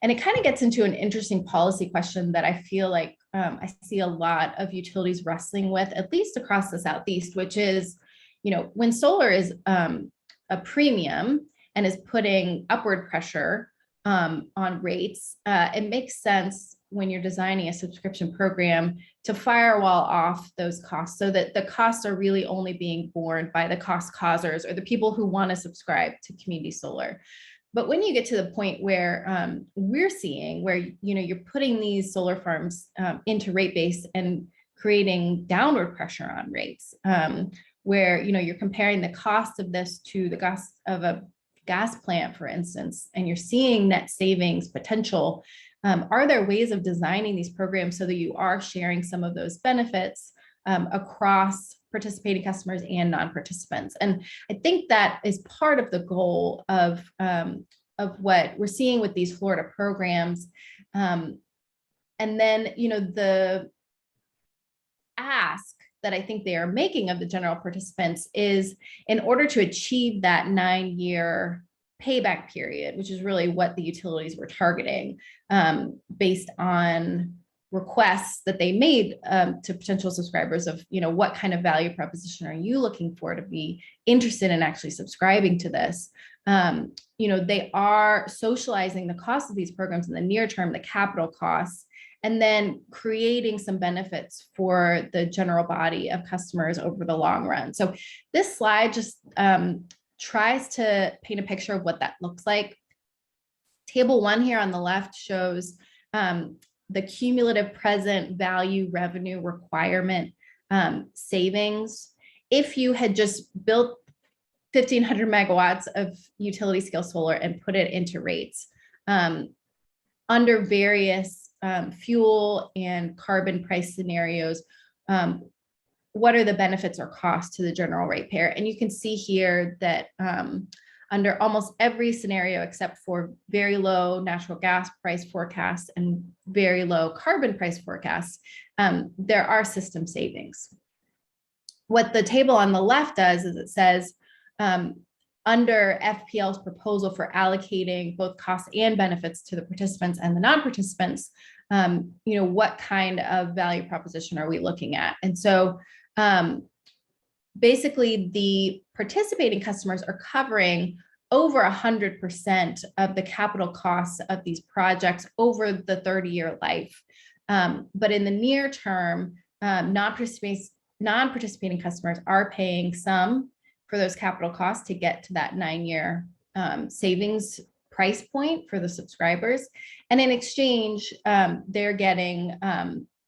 And it kind of gets into an interesting policy question that I feel like I see a lot of utilities wrestling with, at least across the Southeast, which is, when solar is a premium and is putting upward pressure on rates, it makes sense when you're designing a subscription program to firewall off those costs so that the costs are really only being borne by the cost causers or the people who want to subscribe to community solar. But when you get to the point where we're seeing where you're putting these solar farms into rate base and creating downward pressure on rates, where you're comparing the cost of this to the cost of a gas plant, for instance, and you're seeing net savings potential. Are there ways of designing these programs so that you are sharing some of those benefits across participating customers and non-participants? And I think that is part of the goal of what we're seeing with these Florida programs. And then, the ask that I think they are making of the general participants is, in order to achieve that 9-year payback period, which is really what the utilities were targeting, based on requests that they made to potential subscribers of, what kind of value proposition are you looking for to be interested in actually subscribing to this? They are socializing the cost of these programs in the near term, the capital costs, and then creating some benefits for the general body of customers over the long run. So this slide just tries to paint a picture of what that looks like. Table 1 here on the left shows the cumulative present value revenue requirement savings. If you had just built 1,500 megawatts of utility scale solar and put it into rates under various fuel and carbon price scenarios, what are the benefits or costs to the general ratepayer? And you can see here that under almost every scenario, except for very low natural gas price forecasts and very low carbon price forecasts, there are system savings. What the table on the left does is it says, under FPL's proposal for allocating both costs and benefits to the participants and the non-participants, what kind of value proposition are we looking at? And so basically the participating customers are covering over 100% of the capital costs of these projects over the 30-year life. But in the near term, non-participating customers are paying some for those capital costs to get to that 9-year savings price point for the subscribers. And in exchange, they're getting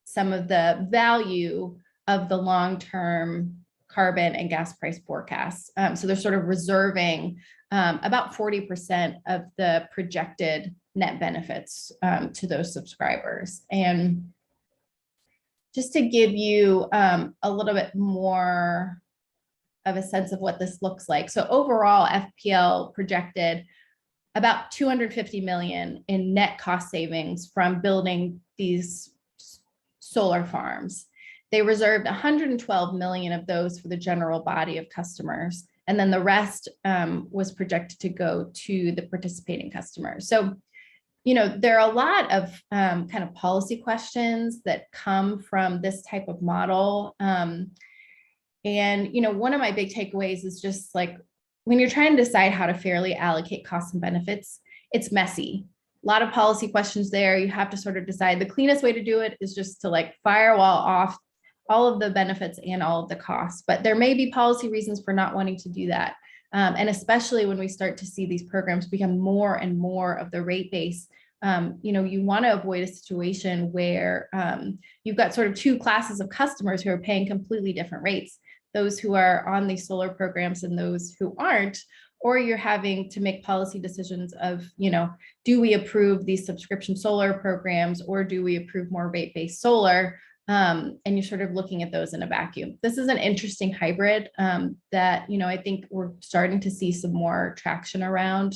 some of the value of the long-term carbon and gas price forecasts. So they're sort of reserving about 40% of the projected net benefits to those subscribers. And just to give you a little bit more of a sense of what this looks like. So overall, FPL projected about $250 million in net cost savings from building these solar farms. They reserved $112 million of those for the general body of customers. And then the rest was projected to go to the participating customers. So, there are a lot of kind of policy questions that come from this type of model. And, one of my big takeaways is just like, when you're trying to decide how to fairly allocate costs and benefits, it's messy. A lot of policy questions there. You have to sort of decide. The cleanest way to do it is just to like firewall off all of the benefits and all of the costs. But there may be policy reasons for not wanting to do that. And especially when we start to see these programs become more and more of the rate base, you want to avoid a situation where you've got sort of two classes of customers who are paying completely different rates, those who are on these solar programs and those who aren't, or you're having to make policy decisions of, do we approve these subscription solar programs or do we approve more rate-based solar? And you're sort of looking at those in a vacuum. This is an interesting hybrid that, I think we're starting to see some more traction around.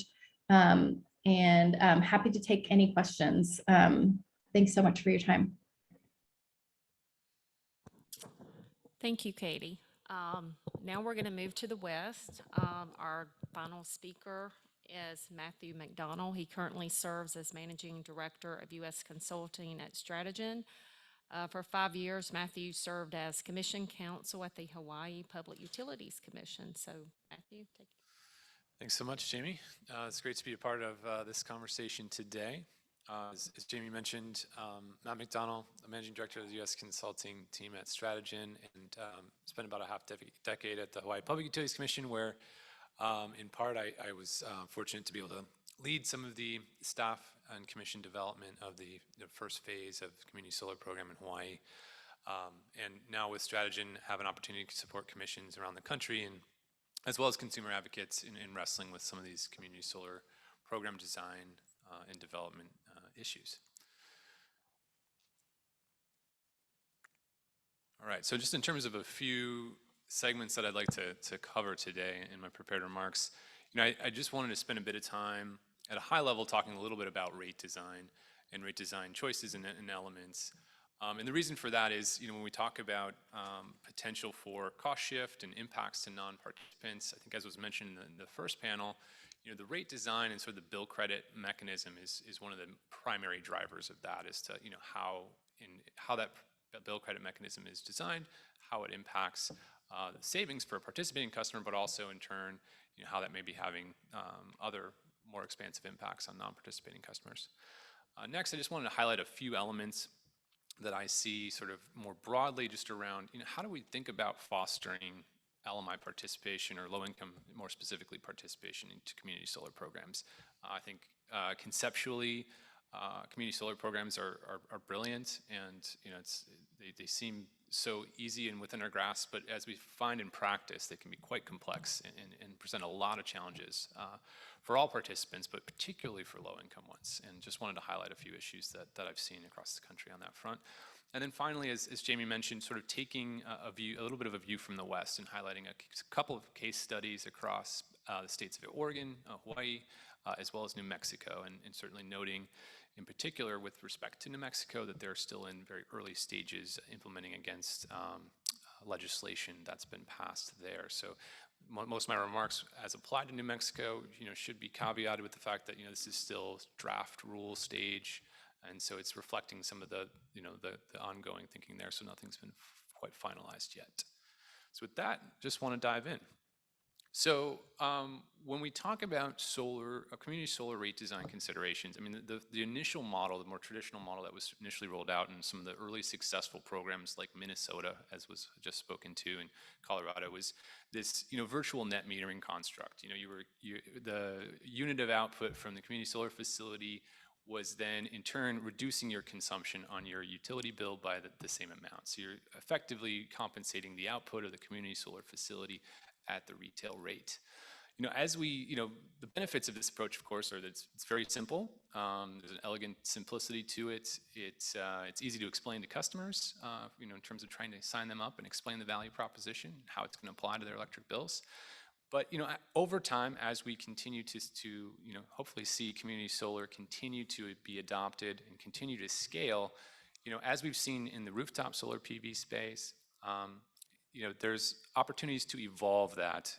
And I'm happy to take any questions. Thanks so much for your time. Thank you, Katie. Now we're going to move to the West. Our final speaker is Matthew Mcdonald. He currently serves as Managing Director of U.S. Consulting at Strategen. For 5 years, Matthew served as Commission Counsel at the Hawaii Public Utilities Commission. So, Matthew, take it. Thanks so much, Jamie. It's great to be a part of this conversation today. As Jamie mentioned, Matt McDonald, the Managing Director of the U.S. Consulting team at Strategen, and spent about a half decade at the Hawaii Public Utilities Commission, where in part I was fortunate to be able to lead some of the staff and commission development of the first phase of the community solar program in Hawaii. And now with Strategen, have an opportunity to support commissions around the country, and as well as consumer advocates in wrestling with some of these community solar program design and development issues. All right, so just in terms of a few segments that I'd like to cover today in my prepared remarks, I just wanted to spend a bit of time at a high level talking a little bit about rate design and rate design choices and elements. And the reason for that is, when we talk about potential for cost shift and impacts to non-participants, I think as was mentioned in the first panel, the rate design and sort of the bill credit mechanism is one of the primary drivers of that as to, how that bill credit mechanism is designed, how it impacts the savings for a participating customer, but also in turn, how that may be having other more expansive impacts on non-participating customers. Next, I just wanted to highlight a few elements that I see sort of more broadly just around, how do we think about fostering LMI participation or low income, more specifically participation into community solar programs. I think conceptually, community solar programs are brilliant, and they seem so easy and within our grasp, but as we find in practice, they can be quite complex and present a lot of challenges for all participants, but particularly for low-income ones. And just wanted to highlight a few issues that I've seen across the country on that front. And then finally, as Jamie mentioned, sort of taking a little bit of a view from the West and highlighting a couple of case studies across the states of Oregon, Hawaii, as well as New Mexico, and certainly noting in particular with respect to New Mexico that they're still in very early stages implementing against legislation that's been passed there. So most of my remarks as applied to New Mexico, should be caveated with the fact that, this is still draft rule stage. And so it's reflecting some of the ongoing thinking there. So nothing's been quite finalized yet. So with that, just want to dive in. So when we talk about community solar rate design considerations, I mean, the initial model, the more traditional model that was initially rolled out in some of the early successful programs like Minnesota, as was just spoken to, and Colorado, was this, virtual net metering construct. The unit of output from the community solar facility was then in turn reducing your consumption on your utility bill by the same amount. So you're effectively compensating the output of the community solar facility at the retail rate. The benefits of this approach, of course, are that it's very simple. There's an elegant simplicity to it. It's easy to explain to customers, in terms of trying to sign them up and explain the value proposition, how it's going to apply to their electric bills. But over time, as we continue to hopefully see community solar continue to be adopted and continue to scale, as we've seen in the rooftop solar PV space, there's opportunities to evolve that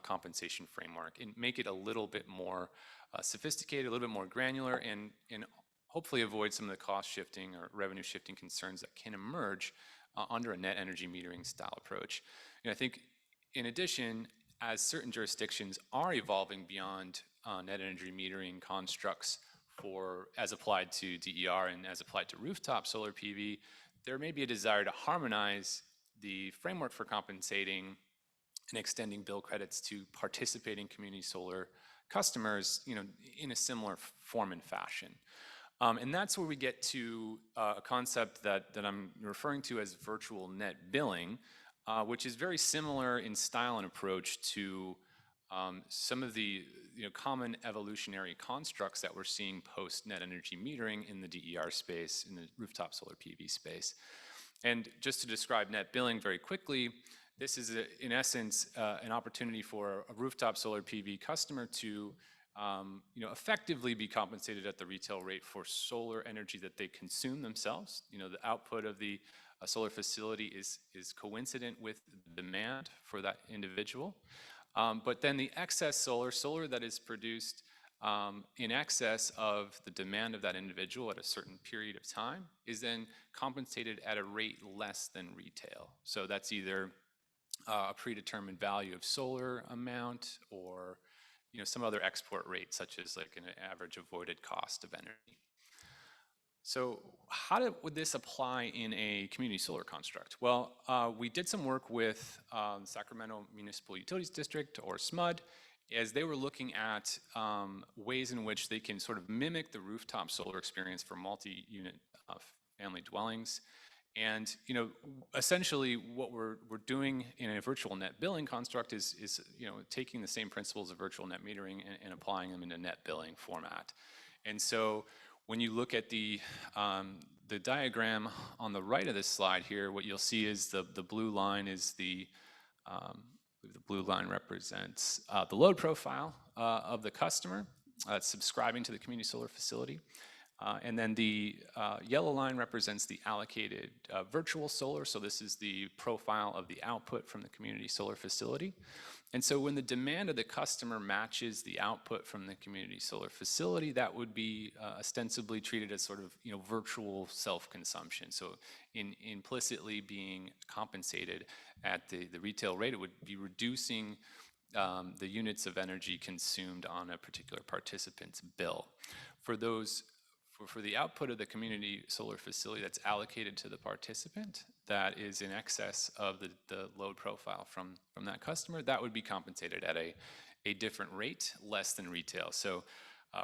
compensation framework and make it a little bit more sophisticated, a little bit more granular, and hopefully avoid some of the cost shifting or revenue shifting concerns that can emerge under a net energy metering style approach. I think in addition, as certain jurisdictions are evolving beyond net energy metering constructs as applied to DER and as applied to rooftop solar PV, there may be a desire to harmonize the framework for compensating and extending bill credits to participating community solar customers, in a similar form and fashion. And that's where we get to a concept that I'm referring to as virtual net billing, which is very similar in style and approach to some of the common evolutionary constructs that we're seeing post net energy metering in the DER space, in the rooftop solar PV space. And just to describe net billing very quickly, this is in essence an opportunity for a rooftop solar PV customer to effectively be compensated at the retail rate for solar energy that they consume themselves. The output of the solar facility is coincident with the demand for that individual. But then the excess solar that is produced in excess of the demand of that individual at a certain period of time is then compensated at a rate less than retail. So that's either a predetermined value of solar amount or some other export rate, such as like an average avoided cost of energy. So how would this apply in a community solar construct? Well, we did some work with Sacramento Municipal Utilities District, or SMUD, as they were looking at ways in which they can sort of mimic the rooftop solar experience for multi-unit family dwellings. And essentially what we're doing in a virtual net billing construct is taking the same principles of virtual net metering and applying them in a net billing format. And so when you look at the diagram on the right of this slide here, what you'll see is the blue line is the blue line represents the load profile of the customer that's subscribing to the community solar facility. And then the yellow line represents the allocated virtual solar. So this is the profile of the output from the community solar facility. And so when the demand of the customer matches the output from the community solar facility, that would be ostensibly treated as sort of, you know, virtual self-consumption. So implicitly being compensated at the retail rate, it would be reducing the units of energy consumed on a particular participant's bill. For those for the output of the community solar facility that's allocated to the participant that is in excess of the load profile from that customer, that would be compensated at a different rate, less than retail. So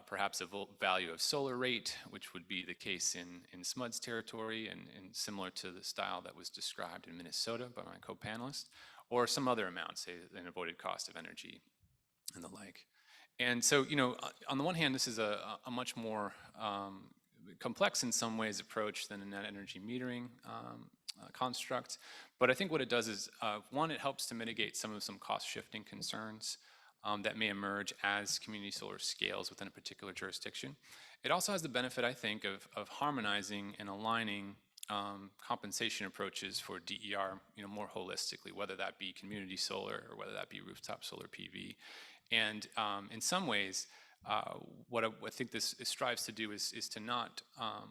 perhaps a value of solar rate, which would be the case in SMUD's territory and similar to the style that was described in Minnesota by my co-panelist, or some other amount, say an avoided cost of energy and the like. And so, you know, on the one hand, this is a much more complex in some ways approach than a net energy metering construct. But I think what it does is, one, it helps to mitigate some cost shifting concerns that may emerge as community solar scales within a particular jurisdiction. It also has the benefit, I think, of harmonizing and aligning compensation approaches for DER, you know, more holistically, whether that be community solar or whether that be rooftop solar PV. And in some ways, what I think this strives to do is to not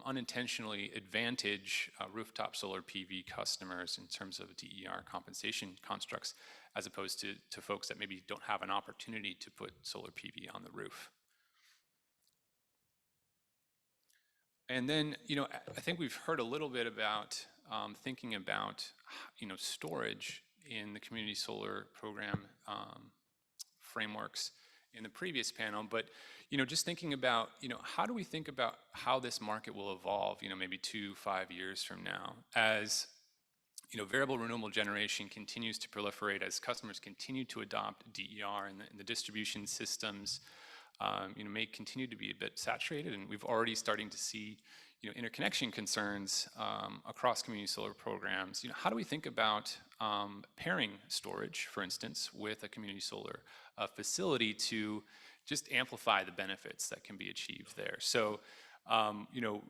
unintentionally advantage rooftop solar PV customers in terms of DER compensation constructs, as opposed to folks that maybe don't have an opportunity to put solar PV on the roof. And then, you know, I think we've heard a little bit about thinking about, you know, storage in the community solar program frameworks in the previous panel, but, you know, just thinking about, you know, how do we think about how this market will evolve, you know, maybe 2-5 years from now, as, you know, variable renewable generation continues to proliferate, as customers continue to adopt DER, and the distribution systems, you know, may continue to be a bit saturated, and we've already starting to see, you know, interconnection concerns across community solar programs. You know, how do we think about pairing storage, for instance, with a community solar facility to just amplify the benefits that can be achieved there? So, you know,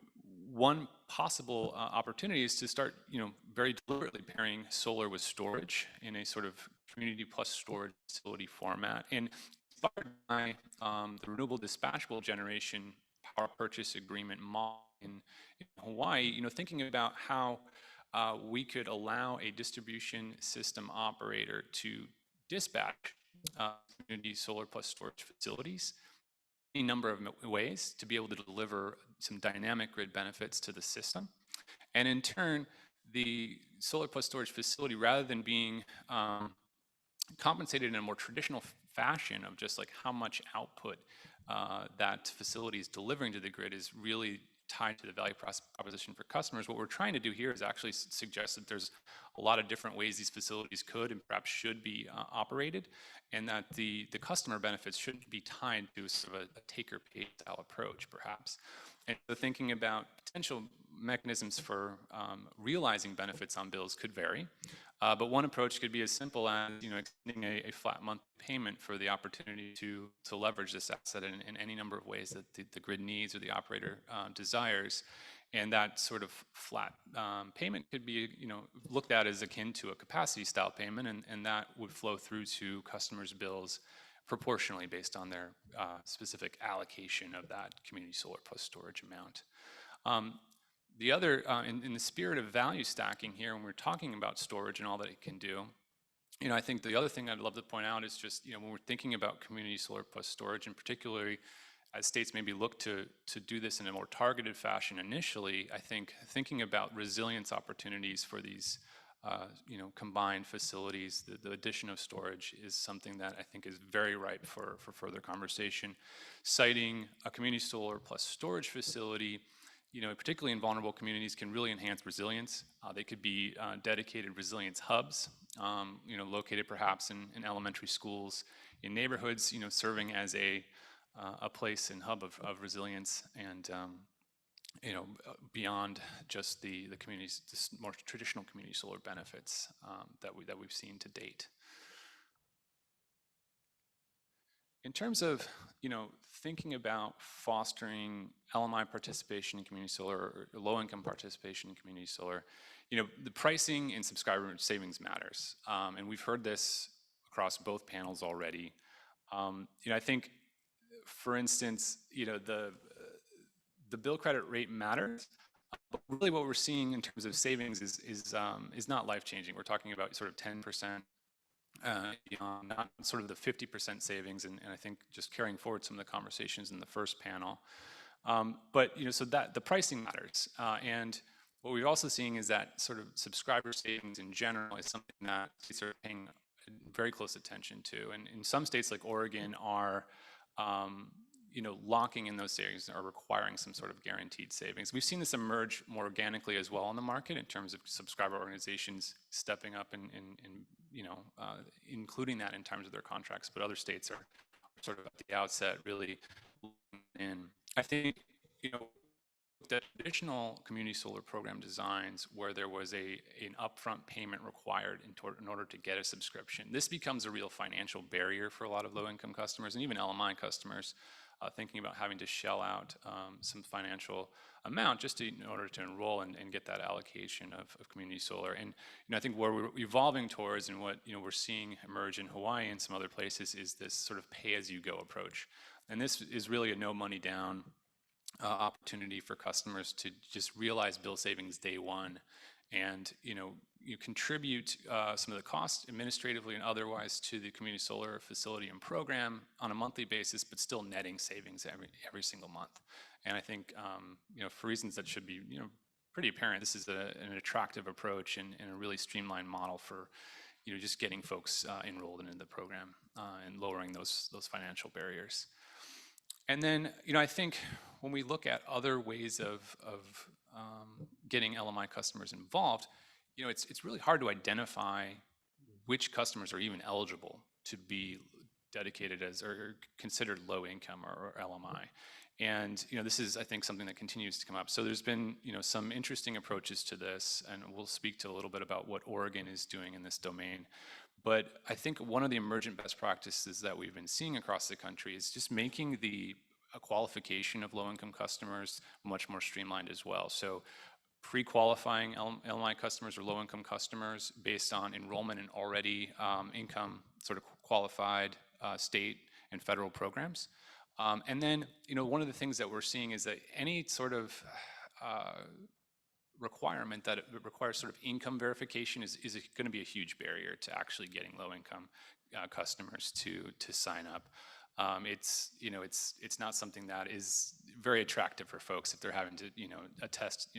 one possible opportunity is to start, you know, very deliberately pairing solar with storage in a sort of community plus storage facility format. And inspired by the renewable dispatchable generation power purchase agreement model in Hawaii, you know, thinking about how we could allow a distribution system operator to dispatch community solar plus storage facilities a number of ways to be able to deliver some dynamic grid benefits to the system. And in turn, the solar plus storage facility, rather than being compensated in a more traditional fashion of just like how much output that facility is delivering to the grid, is really tied to the value proposition for customers. What we're trying to do here is actually suggest that there's a lot of different ways these facilities could and perhaps should be operated, and that the customer benefits shouldn't be tied to sort of a take-or-pay style approach, perhaps. And so thinking about potential mechanisms for realizing benefits on bills could vary. But one approach could be as simple as, you know, extending a flat month payment for the opportunity to leverage this asset in any number of ways that the grid needs or the operator desires. And that sort of flat payment could be, you know, looked at as akin to a capacity style payment, and that would flow through to customers' bills proportionally based on their specific allocation of that community solar plus storage amount. The other, in the spirit of value stacking here, when we're talking about storage and all that it can do, you know, I think the other thing I'd love to point out is just, you know, when we're thinking about community solar plus storage, and particularly as states maybe look to do this in a more targeted fashion initially, I think thinking about resilience opportunities for these, you know, combined facilities, the addition of storage is something that I think is very ripe for further conversation. Citing a community solar plus storage facility, you know, particularly in vulnerable communities, can really enhance resilience. They could be dedicated resilience hubs, you know, located perhaps in elementary schools, in neighborhoods, you know, serving as a place and hub of resilience, and you know, beyond just the communities, the more traditional community solar benefits that we've seen to date. In terms of, thinking about fostering LMI participation in community solar or low-income participation in community solar, the pricing and subscriber savings matters. And we've heard this across both panels already. I think, for instance, the bill credit rate matters, but really what we're seeing in terms of savings is not life-changing. We're talking about sort of 10%. Not sort of the 50% savings, and I think just carrying forward some of the conversations in the first panel. But so that the pricing matters, and what we're also seeing is that sort of subscriber savings in general is something that states are paying very close attention to, and in some states like Oregon are locking in those savings or requiring some sort of guaranteed savings. We've seen this emerge more organically as well on the market in terms of subscriber organizations stepping up and including that in terms of their contracts, but other states are sort of at the outset really in. I think, the traditional community solar program designs where there was an upfront payment required in order to get a subscription. This becomes a real financial barrier for a lot of low-income customers and even LMI customers, thinking about having to shell out some financial amount just in order to enroll and get that allocation of community solar. And I think where we're evolving towards and what we're seeing emerge in Hawaii and some other places is this sort of pay-as-you-go approach. And this is really a no money down opportunity for customers to just realize bill savings day one, and you contribute some of the costs administratively and otherwise to the community solar facility and program on a monthly basis, but still netting savings every single month. And I think for reasons that should be pretty apparent, this is an attractive approach and a really streamlined model for just getting folks enrolled into the program and lowering those financial barriers. And then I think when we look at other ways of getting LMI customers involved, it's really hard to identify which customers are even eligible to be dedicated as or considered low income or LMI. And this is, I think, something that continues to come up. So there's been some interesting approaches to this, and we'll speak to a little bit about what Oregon is doing in this domain. But I think one of the emergent best practices that we've been seeing across the country is just making the qualification of low-income customers much more streamlined as well. So pre-qualifying LMI customers or low-income customers based on enrollment in already income sort of qualified state and federal programs. And then, one of the things that we're seeing is that any sort of requirement that it requires sort of income verification is going to be a huge barrier to actually getting low-income customers to sign up. It's not something that is very attractive for folks if they're having to attest,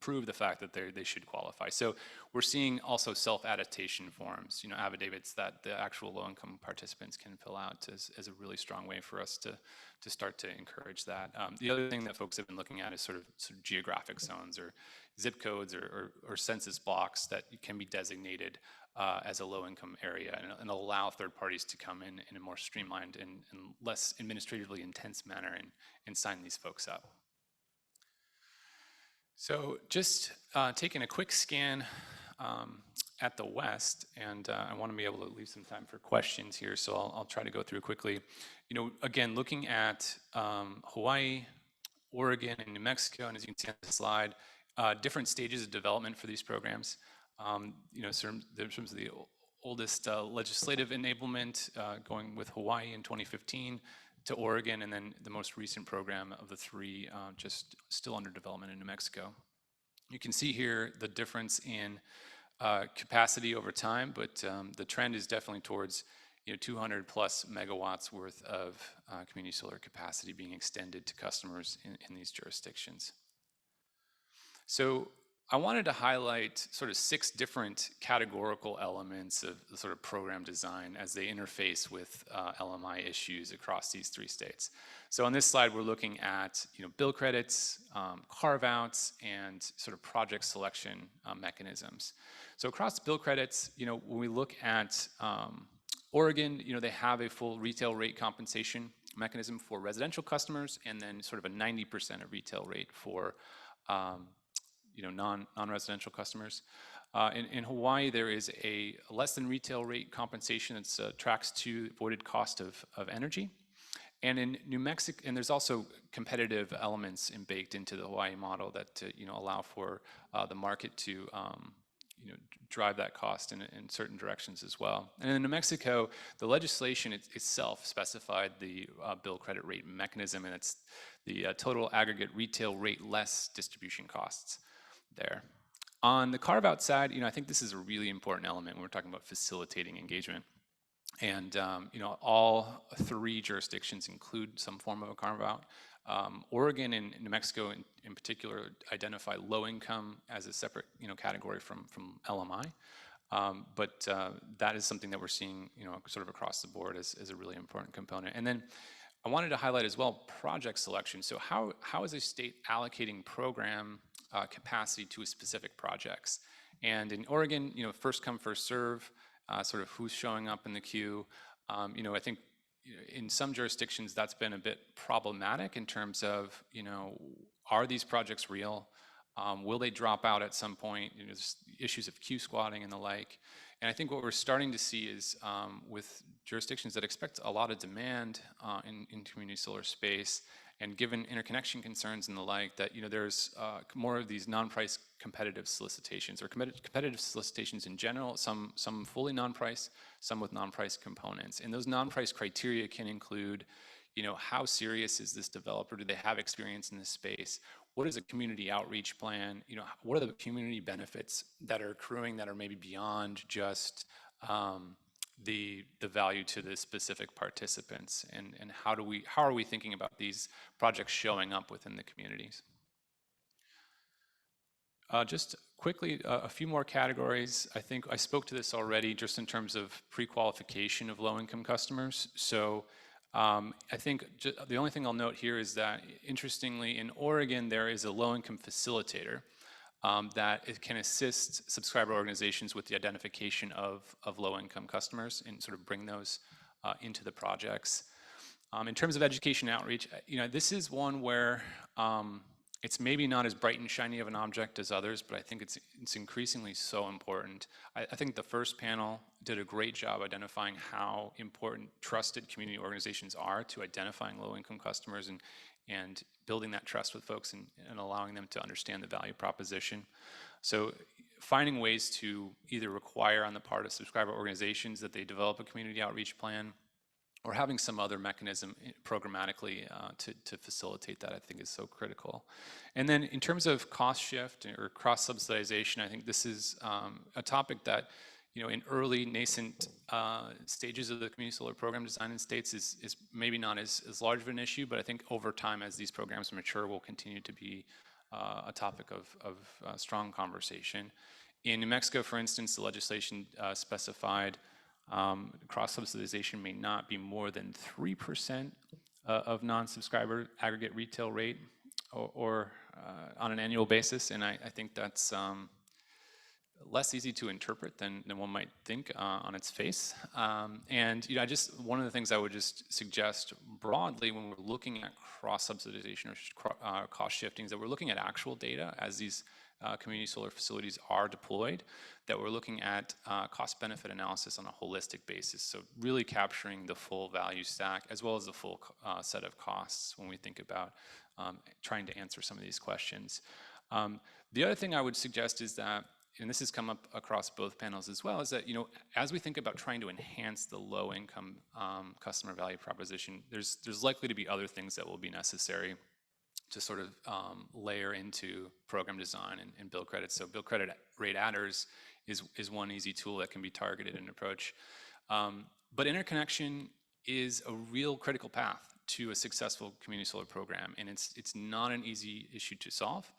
prove the fact that they should qualify. So we're seeing also self-attestation forms, affidavits that the actual low-income participants can fill out as a really strong way for us to start to encourage that. The other thing that folks have been looking at is sort of geographic zones or zip codes or census blocks that can be designated as a low-income area and allow third parties to come in a more streamlined and less administratively intense manner and sign these folks up. So just taking a quick scan at the West, and I want to be able to leave some time for questions here, so I'll try to go through quickly. Again, looking at Hawaii, Oregon, and New Mexico, and as you can see on the slide, different stages of development for these programs. In terms of the oldest legislative enablement, going with Hawaii in 2015 to Oregon, and then the most recent program of the three just still under development in New Mexico. You can see here the difference in capacity over time, but the trend is definitely towards 200 plus megawatts worth of community solar capacity being extended to customers in these jurisdictions. So I wanted to highlight sort of 6 different categorical elements of the sort of program design as they interface with LMI issues across these 3 states. So on this slide, we're looking at bill credits, carve-outs, and sort of project selection mechanisms. So across bill credits, when we look at Oregon, they have a full retail rate compensation mechanism for residential customers, and then sort of a 90% of retail rate for non-residential customers. In Hawaii, there is a less than retail rate compensation that tracks to avoided cost of energy. And in New Mexico, and there's also competitive elements baked into the Hawaii model that allow for the market to drive that cost in certain directions as well. And in New Mexico, the legislation itself specified the bill credit rate mechanism, and it's the total aggregate retail rate less distribution costs there. On the carve-out side, I think this is a really important element when we're talking about facilitating engagement. And all 3 jurisdictions include some form of a carve-out. Oregon and New Mexico in particular identify low income as a separate category from LMI. But that is something that we're seeing sort of across the board as a really important component. And then I wanted to highlight as well project selection. So how is a state allocating program capacity to specific projects? And in Oregon, first come, first serve, sort of who's showing up in the queue. I think in some jurisdictions that's been a bit problematic in terms of, are these projects real? Will they drop out at some point? There's issues of queue squatting and the like. And I think what we're starting to see is with jurisdictions that expect a lot of demand in community solar space, and given interconnection concerns and the like, that there's more of these non-price competitive solicitations or competitive solicitations in general, some fully non-price, some with non-price components. And those non-price criteria can include, how serious is this developer? Do they have experience in this space? What is a community outreach plan? What are the community benefits that are accruing that are maybe beyond just the value to the specific participants, and how are we thinking about these projects showing up within the communities? Just quickly, a few more categories. I think I spoke to this already just in terms of pre-qualification of low-income customers. So I think the only thing I'll note here is that, interestingly, in Oregon, there is a low-income facilitator that it can assist subscriber organizations with the identification of low-income customers and sort of bring those into the projects. In terms of education outreach, this is one where it's maybe not as bright and shiny of an object as others, but I think it's increasingly so important. I think the first panel did a great job identifying how important trusted community organizations are to identifying low-income customers and building that trust with folks and allowing them to understand the value proposition. So finding ways to either require on the part of subscriber organizations that they develop a community outreach plan, or having some other mechanism programmatically to facilitate that, I think is so critical. And then in terms of cost shift or cross-subsidization, I think this is a topic that in early nascent stages of the community solar program design in states is maybe not as large of an issue, but I think over time as these programs mature will continue to be a topic of strong conversation. In New Mexico, for instance, the legislation specified cross-subsidization may not be more than 3% of non-subscriber aggregate retail rate or on an annual basis, and I think that's less easy to interpret than one might think on its face. And one of the things I would just suggest broadly when we're looking at cross-subsidization or cost shifting is that we're looking at actual data as these community solar facilities are deployed, that we're looking at cost-benefit analysis on a holistic basis. So really capturing the full value stack as well as the full set of costs when we think about trying to answer some of these questions. The other thing I would suggest is that, and this has come up across both panels as well, is that as we think about trying to enhance the low-income customer value proposition, there's likely to be other things that will be necessary to sort of layer into program design and bill credits. So bill credit rate adders is one easy tool that can be targeted and approach. But interconnection is a real critical path to a successful community solar program, and it's not an easy issue to solve.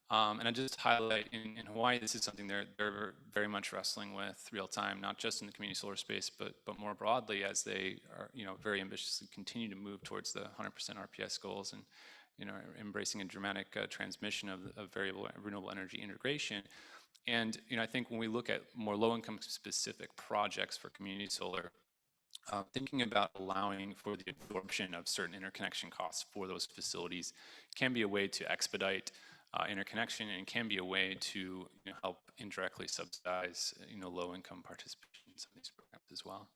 And I just highlight in Hawaii, this is something they're very much wrestling with real time, not just in the community solar space, but more broadly as they are very ambitiously continue to move towards the 100% RPS goals and embracing a dramatic transmission of variable renewable energy integration. And I think when we look at more low-income specific projects for community solar, thinking about allowing for the absorption of certain interconnection costs for those facilities can be a way to expedite interconnection, and can be a way to help indirectly subsidize low-income participation in some of these programs as well.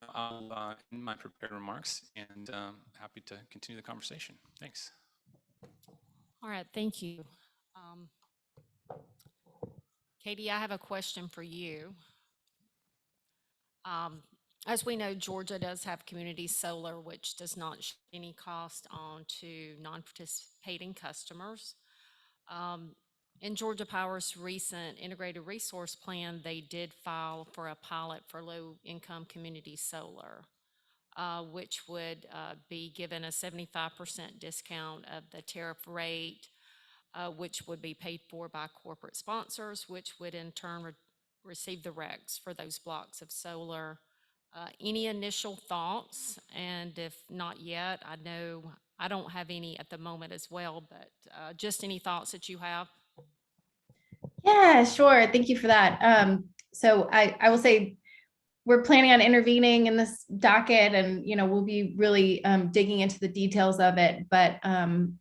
So I'll end my prepared remarks, and happy to continue the conversation. Thanks. All right, thank you. Katie, I have a question for you. As we know, Georgia does have community solar, which does not shed any cost on to non-participating customers. In Georgia Power's recent integrated resource plan, they did file for a pilot for low-income community solar, which would be given a 75% discount of the tariff rate, which would be paid for by corporate sponsors, which would in turn receive the RECs for those blocks of solar. Any initial thoughts? And if not yet, I know I don't have any at the moment as well, but just any thoughts that you have? Yeah, sure. Thank you for that. So I will say we're planning on intervening in this docket, and we'll be really digging into the details of it. But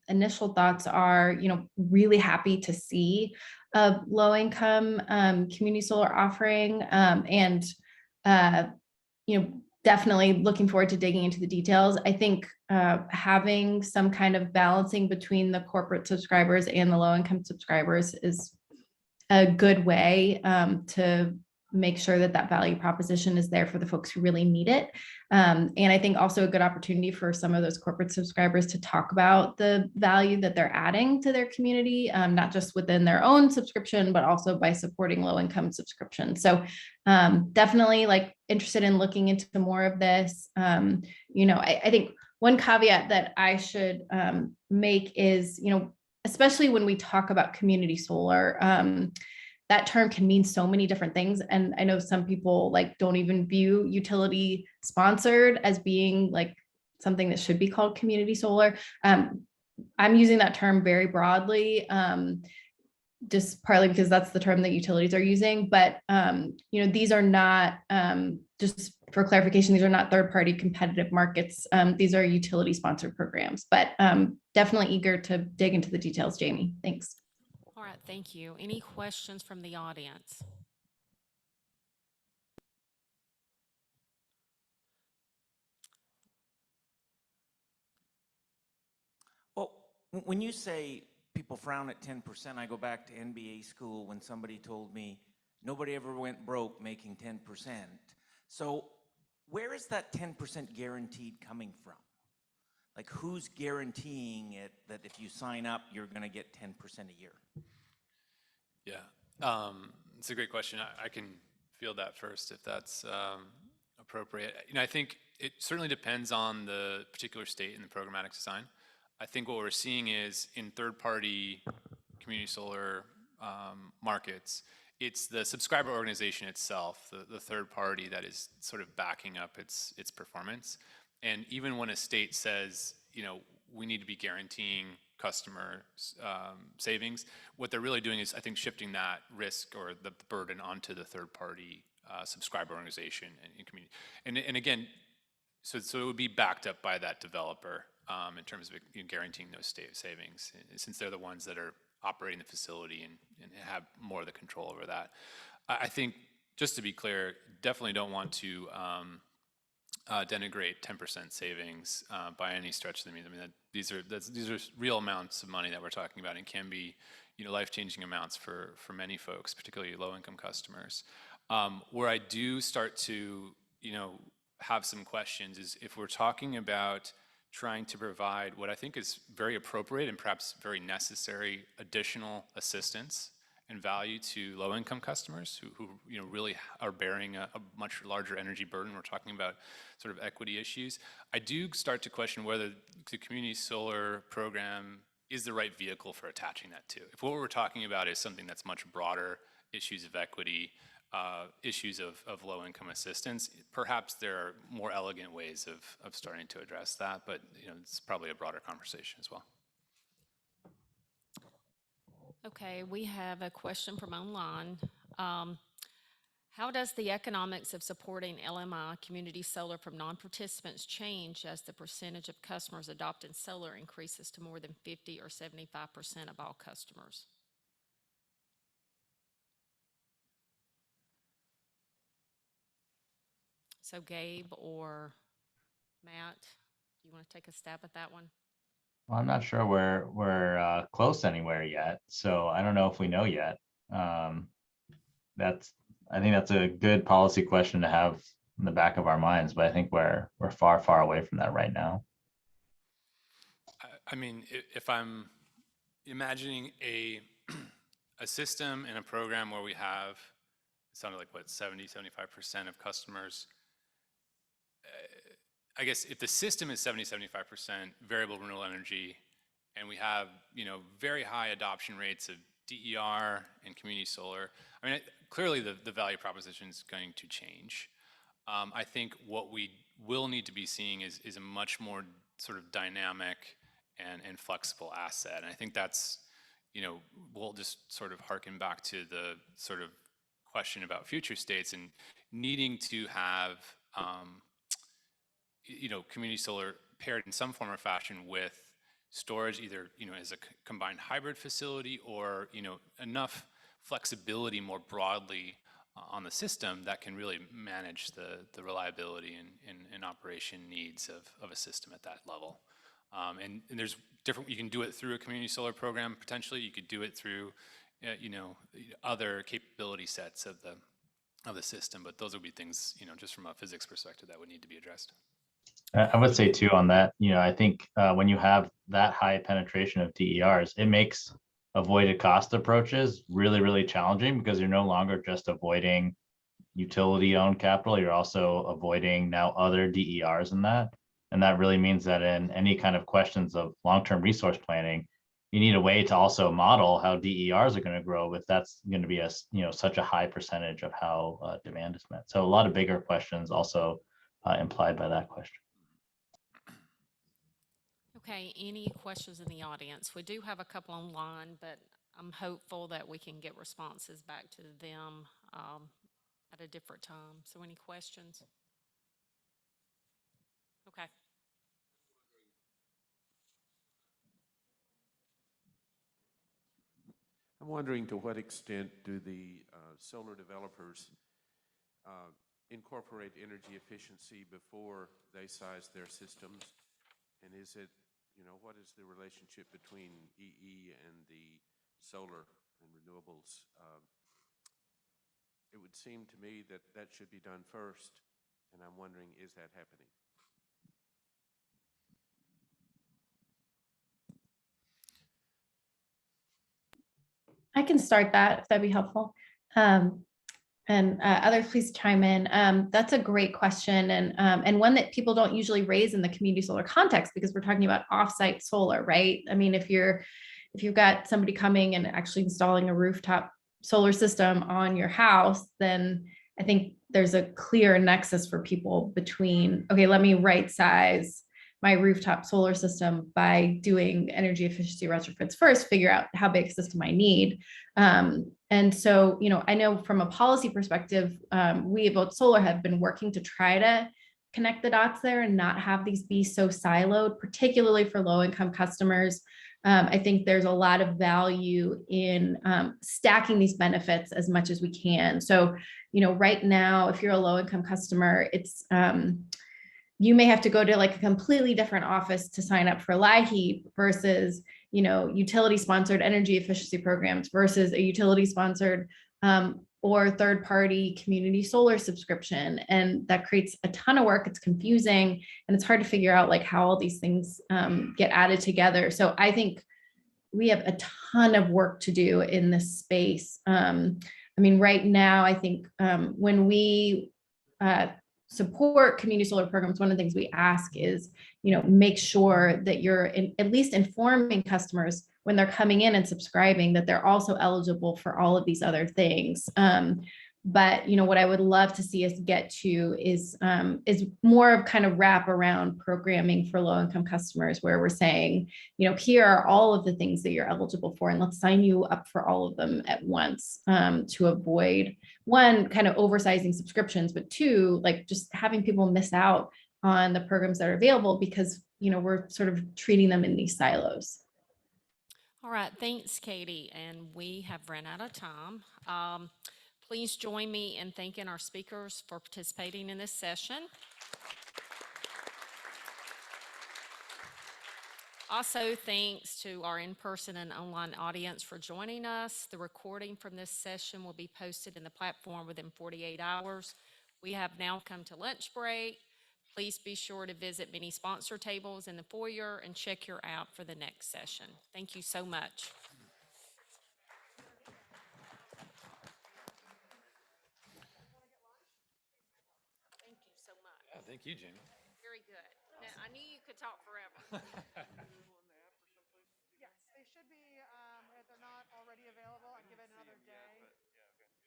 initial thoughts are, really happy to see a low-income community solar offering, and definitely looking forward to digging into the details. I think having some kind of balancing between the corporate subscribers and the low-income subscribers is a good way to make sure that that value proposition is there for the folks who really need it. And I think also a good opportunity for some of those corporate subscribers to talk about the value that they're adding to their community, not just within their own subscription, but also by supporting low-income subscriptions. So definitely interested in looking into more of this. I think one caveat that I should make is, especially when we talk about community solar, that term can mean so many different things. And I know some people don't even view utility sponsored as being something that should be called community solar. I'm using that term very broadly, just partly because that's the term that utilities are using. But these are not, just for clarification, these are not third-party competitive markets. These are utility-sponsored programs. But definitely eager to dig into the details, Jamie. Thanks. All right, thank you. Any questions from the audience? Well, when you say people frown at 10%, I go back to NBA school when somebody told me nobody ever went broke making 10%. So where is that 10% guaranteed coming from? Who's guaranteeing it that if you sign up, you're going to get 10% a year? Yeah, it's a great question. I can field that first if that's appropriate. I think it certainly depends on the particular state and the programmatic design. I think what we're seeing is in third-party community solar markets, it's the subscriber organization itself, the third party that is sort of backing up its performance. And even when a state says, we need to be guaranteeing customer savings, what they're really doing is, I think, shifting that risk or the burden onto the third party subscriber organization and community. And again, so it would be backed up by that developer in terms of guaranteeing those savings, since they're the ones that are operating the facility and have more of the control over that. I think, just to be clear, definitely don't want to denigrate 10% savings by any stretch of the means. I mean, these are real amounts of money that we're talking about, and can be life-changing amounts for many folks, particularly low-income customers. Where I do start to have some questions is if we're talking about trying to provide what I think is very appropriate and perhaps very necessary additional assistance and value to low-income customers who really are bearing a much larger energy burden. We're talking about sort of equity issues. I do start to question whether the community solar program is the right vehicle for attaching that to. If what we're talking about is something that's much broader, issues of equity, issues of low-income assistance, perhaps there are more elegant ways of starting to address that, but it's probably a broader conversation as well. Okay, we have a question from online. How does the economics of supporting LMI community solar from non-participants change as the percentage of customers adopting solar increases to more than 50 or 75% of all customers? So Gabe or Matt, do you want to take a stab at that one? Well, I'm not sure we're close anywhere yet, so I don't know if we know yet. I think that's a good policy question to have in the back of our minds, but I think we're far away from that right now. I mean, if I'm imagining a system and a program where we have, it sounded like what, 70-75% of customers. I guess if the system is 70-75% variable renewable energy, and we have, you know, very high adoption rates of DER and community solar, I mean, clearly the value proposition is going to change. I think what we will need to be seeing is a much more sort of dynamic and flexible asset. And I think that's, you know, we'll just sort of harken back to the sort of question about future states and needing to have, you know, community solar paired in some form or fashion with storage, either, you know, as a combined hybrid facility or, you know, enough flexibility more broadly on the system that can really manage the reliability and operation needs of a system at that level. And there's different, you can do it through a community solar program, potentially. You could do it through, you know, other capability sets of the system, but those would be things, you know, just from a physics perspective that would need to be addressed. I would say too on that, you know, I think when you have that high penetration of DERs, it makes avoided cost approaches really challenging, because you're no longer just avoiding utility owned capital, you're also avoiding now other DERs in that. And that really means that in any kind of questions of long-term resource planning, you need a way to also model how DERs are going to grow if that's going to be a, you know, such a high percentage of how demand is met. So a lot of bigger questions also implied by that question. Okay, any questions in the audience? We do have a couple online, but I'm hopeful that we can get responses back to them at a different time. So any questions? Okay. I'm wondering, to what extent do the solar developers incorporate energy efficiency before they size their systems? And is it, you know, what is the relationship between EE and the solar and renewables? It would seem to me that that should be done first, and I'm wondering, is that happening? I can start that if that'd be helpful. And others, please chime in. That's a great question, and one that people don't usually raise in the community solar context, because we're talking about offsite solar, right? I mean, if you've got somebody coming and actually installing a rooftop solar system on your house, then I think there's a clear nexus for people between, okay, let me right size my rooftop solar system by doing energy efficiency retrofits first, figure out how big a system I need. And so, you know, I know from a policy perspective, we at Vote Solar have been working to try to connect the dots there and not have these be so siloed, particularly for low-income customers. I think there's a lot of value in stacking these benefits as much as we can. So, you know, right now, if you're a low-income customer, it's you may have to go to like a completely different office to sign up for LIHEAP versus, you know, utility-sponsored energy efficiency programs versus a utility-sponsored or third-party community solar subscription. And that creates a ton of work. It's confusing, and it's hard to figure out like how all these things get added together. So I think we have a ton of work to do in this space. I mean, right now, I think when we support community solar programs, one of the things we ask is, you know, make sure that you're at least informing customers when they're coming in and subscribing that they're also eligible for all of these other things. But what I would love to see us get to is more of kind of wrap around programming for low income customers, where we're saying, here are all of the things that you're eligible for, and let's sign you up for all of them at once, to avoid, one, kind of oversizing subscriptions, but two, like just having people miss out on the programs that are available because we're sort of treating them in these silos. All right, thanks, Katie. And we have run out of time. Please join me in thanking our speakers for participating in this session. Also, thanks to our in-person and online audience for joining us. The recording from this session will be posted in the platform within 48 hours. We have now come to lunch break. Please be sure to visit many sponsor tables in the foyer and check your app for the next session. Thank you so much. Thank you so much. Yeah, thank you, Jamie. Very good. Now, I knew you could talk forever. Yes, they should be, if they're not already available, I'd give it another day.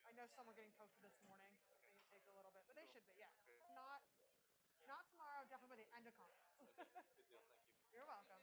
I know some were getting posted this morning. It may take a little bit, but they should be, yeah. Not tomorrow, definitely by the end of conference. You're welcome.